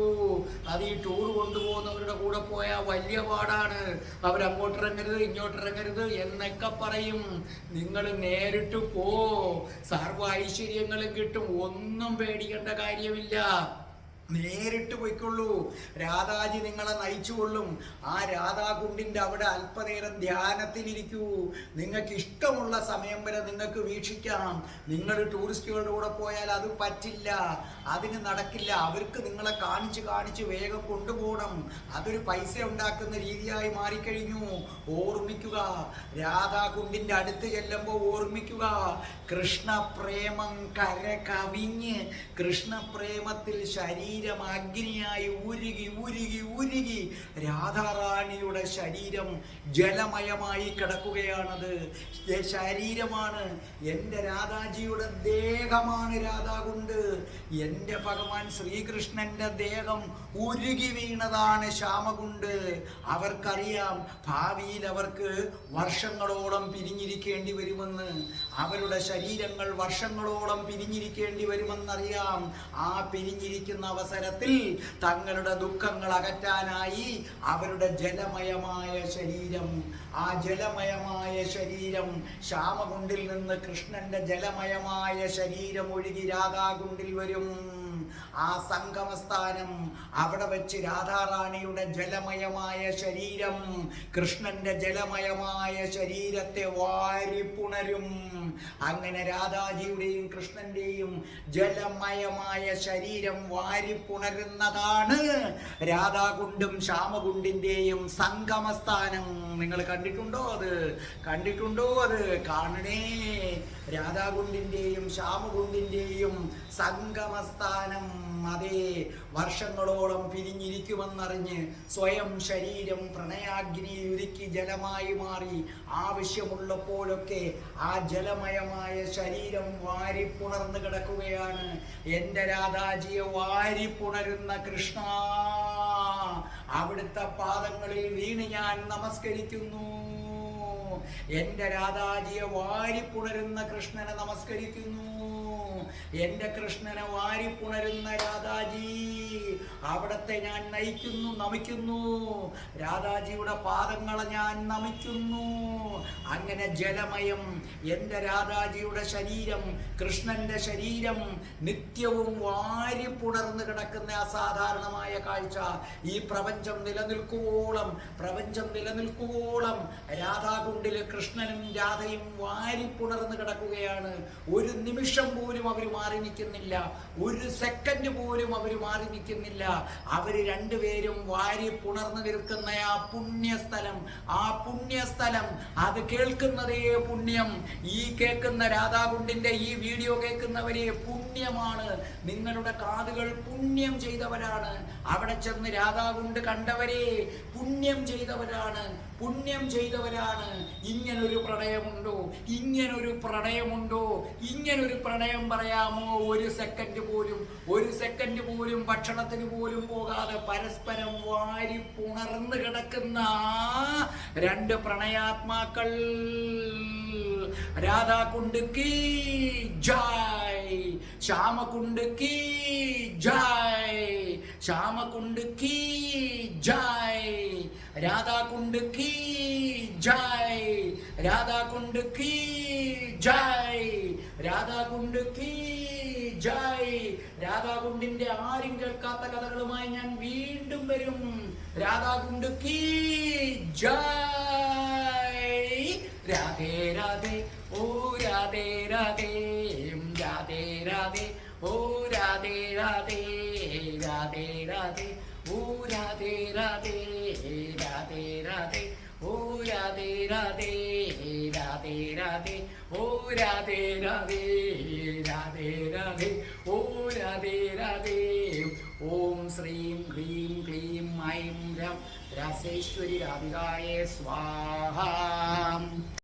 അത് ഈ ടൂർ കൊണ്ടുപോകുന്നവരുടെ കൂടെ പോയാൽ വലിയ പാടാണ്. അവരങ്ങോട്ടിറങ്ങരുത് ഇങ്ങോട്ടിറങ്ങരുത് എന്നൊക്കെ പറയും. നിങ്ങൾ നേരിട്ട് പോ, സർവ്വ ഐശ്വര്യങ്ങളും കിട്ടും. ഒന്നും പേടിക്കേണ്ട കാര്യമില്ല. നേരിട്ട് പോയിക്കൊള്ളൂ. രാധാജി നിങ്ങളെ നയിച്ചുകൊള്ളും. ആ രാധാകുണ്ടിൻ്റെ അവിടെ അല്പനേരം ധ്യാനത്തിലിരിക്കൂ. നിങ്ങൾക്ക് ഇഷ്ടമുള്ള സമയം വരെ നിങ്ങൾക്ക് വീക്ഷിക്കാം. നിങ്ങൾ ടൂറിസ്റ്റുകളുടെ കൂടെ പോയാൽ അത് പറ്റില്ല, അതിന് നടക്കില്ല. അവർക്ക് നിങ്ങളെ കാണിച്ച് വേഗം കൊണ്ടുപോകണം. അതൊരു പൈസ ഉണ്ടാക്കുന്ന രീതിയായി മാറിക്കഴിഞ്ഞു. ഓർമ്മിക്കുക, രാധാകുണ്ടിൻ്റെ അടുത്ത് ചെല്ലുമ്പോൾ ഓർമ്മിക്കുക, കൃഷ്ണപ്രേമം കര കവിഞ്ഞ് കൃഷ്ണപ്രേമത്തിൽ ശരീരം അഗ്നിയായി ഉരുകി ഉരുകി ഉരുകി രാധാറാണിയുടെ ശരീരം ജലമയമായി കിടക്കുകയാണത്. ശരീരമാണ്, എൻ്റെ രാധാജിയുടെ ദേഹമാണ് രാധാകുണ്ട്. എൻ്റെ ഭഗവാൻ ശ്രീകൃഷ്ണന്റെ ദേഹം ഉരുകി വീണതാണ് ശ്യാമകുണ്ട്. അവർക്കറിയാം ഭാവിയിൽ അവർക്ക് വർഷങ്ങളോളം പിരിഞ്ഞിരിക്കേണ്ടി വരുമെന്ന്. അവരുടെ ശരീരങ്ങൾ വർഷങ്ങളോളം പിരിഞ്ഞിരിക്കേണ്ടി വരുമെന്നറിയാം. ആ പിരിഞ്ഞിരിക്കുന്ന അവസരത്തിൽ തങ്ങളുടെ ദുഃഖങ്ങൾ അകറ്റാനായി അവരുടെ ജലമയമായ ശരീരം, ആ ജലമയമായ ശരീരം ശ്യാമകുണ്ടിൽ നിന്ന് കൃഷ്ണന്റെ ജലമയമായ ശരീരം ഒഴുകി രാധാകുണ്ടിൽ വരും. ആ സംഗമസ്ഥാനം അവിടെ വെച്ച് രാധാറാണിയുടെ ജലമയമായ ശരീരം കൃഷ്ണന്റെ ജലമയമായ ശരീരത്തെ വാരിപ്പുണരും. അങ്ങനെ രാധാജിയുടെയും കൃഷ്ണന്റെയും ജലമയമായ ശരീരം വാരിപ്പുണരുന്നതാണ് രാധാകുണ്ടും ശ്യാമകുണ്ടിന്റെയും സംഗമസ്ഥാനം. നിങ്ങൾ കണ്ടിട്ടുണ്ടോ അത് കാണണേ. രാധാകുണ്ടിന്റെയും ശ്യാമകുണ്ടിന്റെയും സംഗമസ്ഥാനം. അതേ, വർഷങ്ങളോളം പിരിഞ്ഞിരിക്കുമെന്നറിഞ്ഞ് സ്വയം ശരീരം പ്രണയാഗ്നി ഉരുക്കി ജലമായി മാറി ആവശ്യമുള്ളപ്പോഴൊക്കെ ആ ജലമയമായ ശരീരം വാരിപ്പുണർന്ന് കിടക്കുകയാണ്. എൻ്റെ രാധാജിയെ വാരിപ്പുണരുന്ന കൃഷ്ണ, അവിടുത്തെ പാദങ്ങളിൽ വീണ് ഞാൻ നമസ്കരിക്കുന്നു. എൻ്റെ രാധാജിയെ വാരിപ്പുണരുന്ന കൃഷ്ണനെ നമസ്കരിക്കുന്നു. എൻ്റെ കൃഷ്ണനെ വാരിപ്പുണരുന്ന രാധാജി, അവിടത്തെ ഞാൻ നമിക്കുന്നു. രാധാജിയുടെ പാദങ്ങളെ ഞാൻ നമിക്കുന്നു. അങ്ങനെ ജലമയം എൻ്റെ രാധാജിയുടെ ശരീരം, കൃഷ്ണന്റെ ശരീരം നിത്യവും വാരിപ്പുണർന്ന് കിടക്കുന്ന അസാധാരണമായ കാഴ്ച. ഈ പ്രപഞ്ചം നിലനിൽക്കുവോളം രാധാകുണ്ടിലെ കൃഷ്ണനും രാധയും വാരിപ്പുണർന്ന് കിടക്കുകയാണ്. ഒരു നിമിഷം പോലും അവർ മാറി നിൽക്കുന്നില്ല, ഒരു സെക്കൻഡ് പോലും അവർ മാറി നിൽക്കുന്നില്ല. അവർ രണ്ടുപേരും വാരിപ്പുണർന്ന് നിൽക്കുന്ന ആ പുണ്യസ്ഥലം അത് കേൾക്കുന്നതേ പുണ്യം. ഈ കേൾക്കുന്ന രാധാകുണ്ടിന്റെ ഈ വീഡിയോ കേൾക്കുന്നവരെ പുണ്യമാണ്. നിങ്ങളുടെ കാതുകൾ പുണ്യം ചെയ്തവരാണ്. അവിടെ ചെന്ന് രാധാകുണ്ട് കണ്ടവരെ പുണ്യം ചെയ്തവരാണ്. ഇങ്ങനൊരു പ്രണയമുണ്ടോ? ഇങ്ങനൊരു പ്രണയം പറയാമോ? ഒരു സെക്കൻഡ് പോലും ഭക്ഷണത്തിന് പോലും പോകാതെ പരസ്പരം വാരിപ്പുണർന്ന് കിടക്കുന്ന രണ്ട് പ്രണയാത്മാക്കൾ. രാധാകുണ്ട് കീ ജയ്, ശ്യാമകുണ്ട് കീ ജയ്, ശ്യാമകുണ്ട് കീ ജയ്, രാധാകുണ്ട് കീ ജയ്, രാധാകുണ്ട് കീ ജയ്, രാധാകുണ്ട് കീ ജയ്. രാധാകുണ്ടിന്റെ ആരും കേൾക്കാത്ത കഥകളുമായി ഞാൻ വീണ്ടും വരും. രാധാകുണ്ട് കീ ജയ്. രാധേ രാധേ, ഓ രാധേ രാധേ, രാധേ രാധേ, ഓ രാധേ രാധേ, രാധേ രാധേ, ഓ രാധേ രാധേ, രാധേ രാധേ, ഓ രാധേ രാധേ, രാധേ രാധേ, ഓ രാധേ രാധേ, രാധേ രാധേ, ഓ രാധേ രാധേ. ഓം ശ്രീം ഹ്രീം ക്ലീം ഐം രാസേശ്വരി രാധികായേ സ്വാഹ.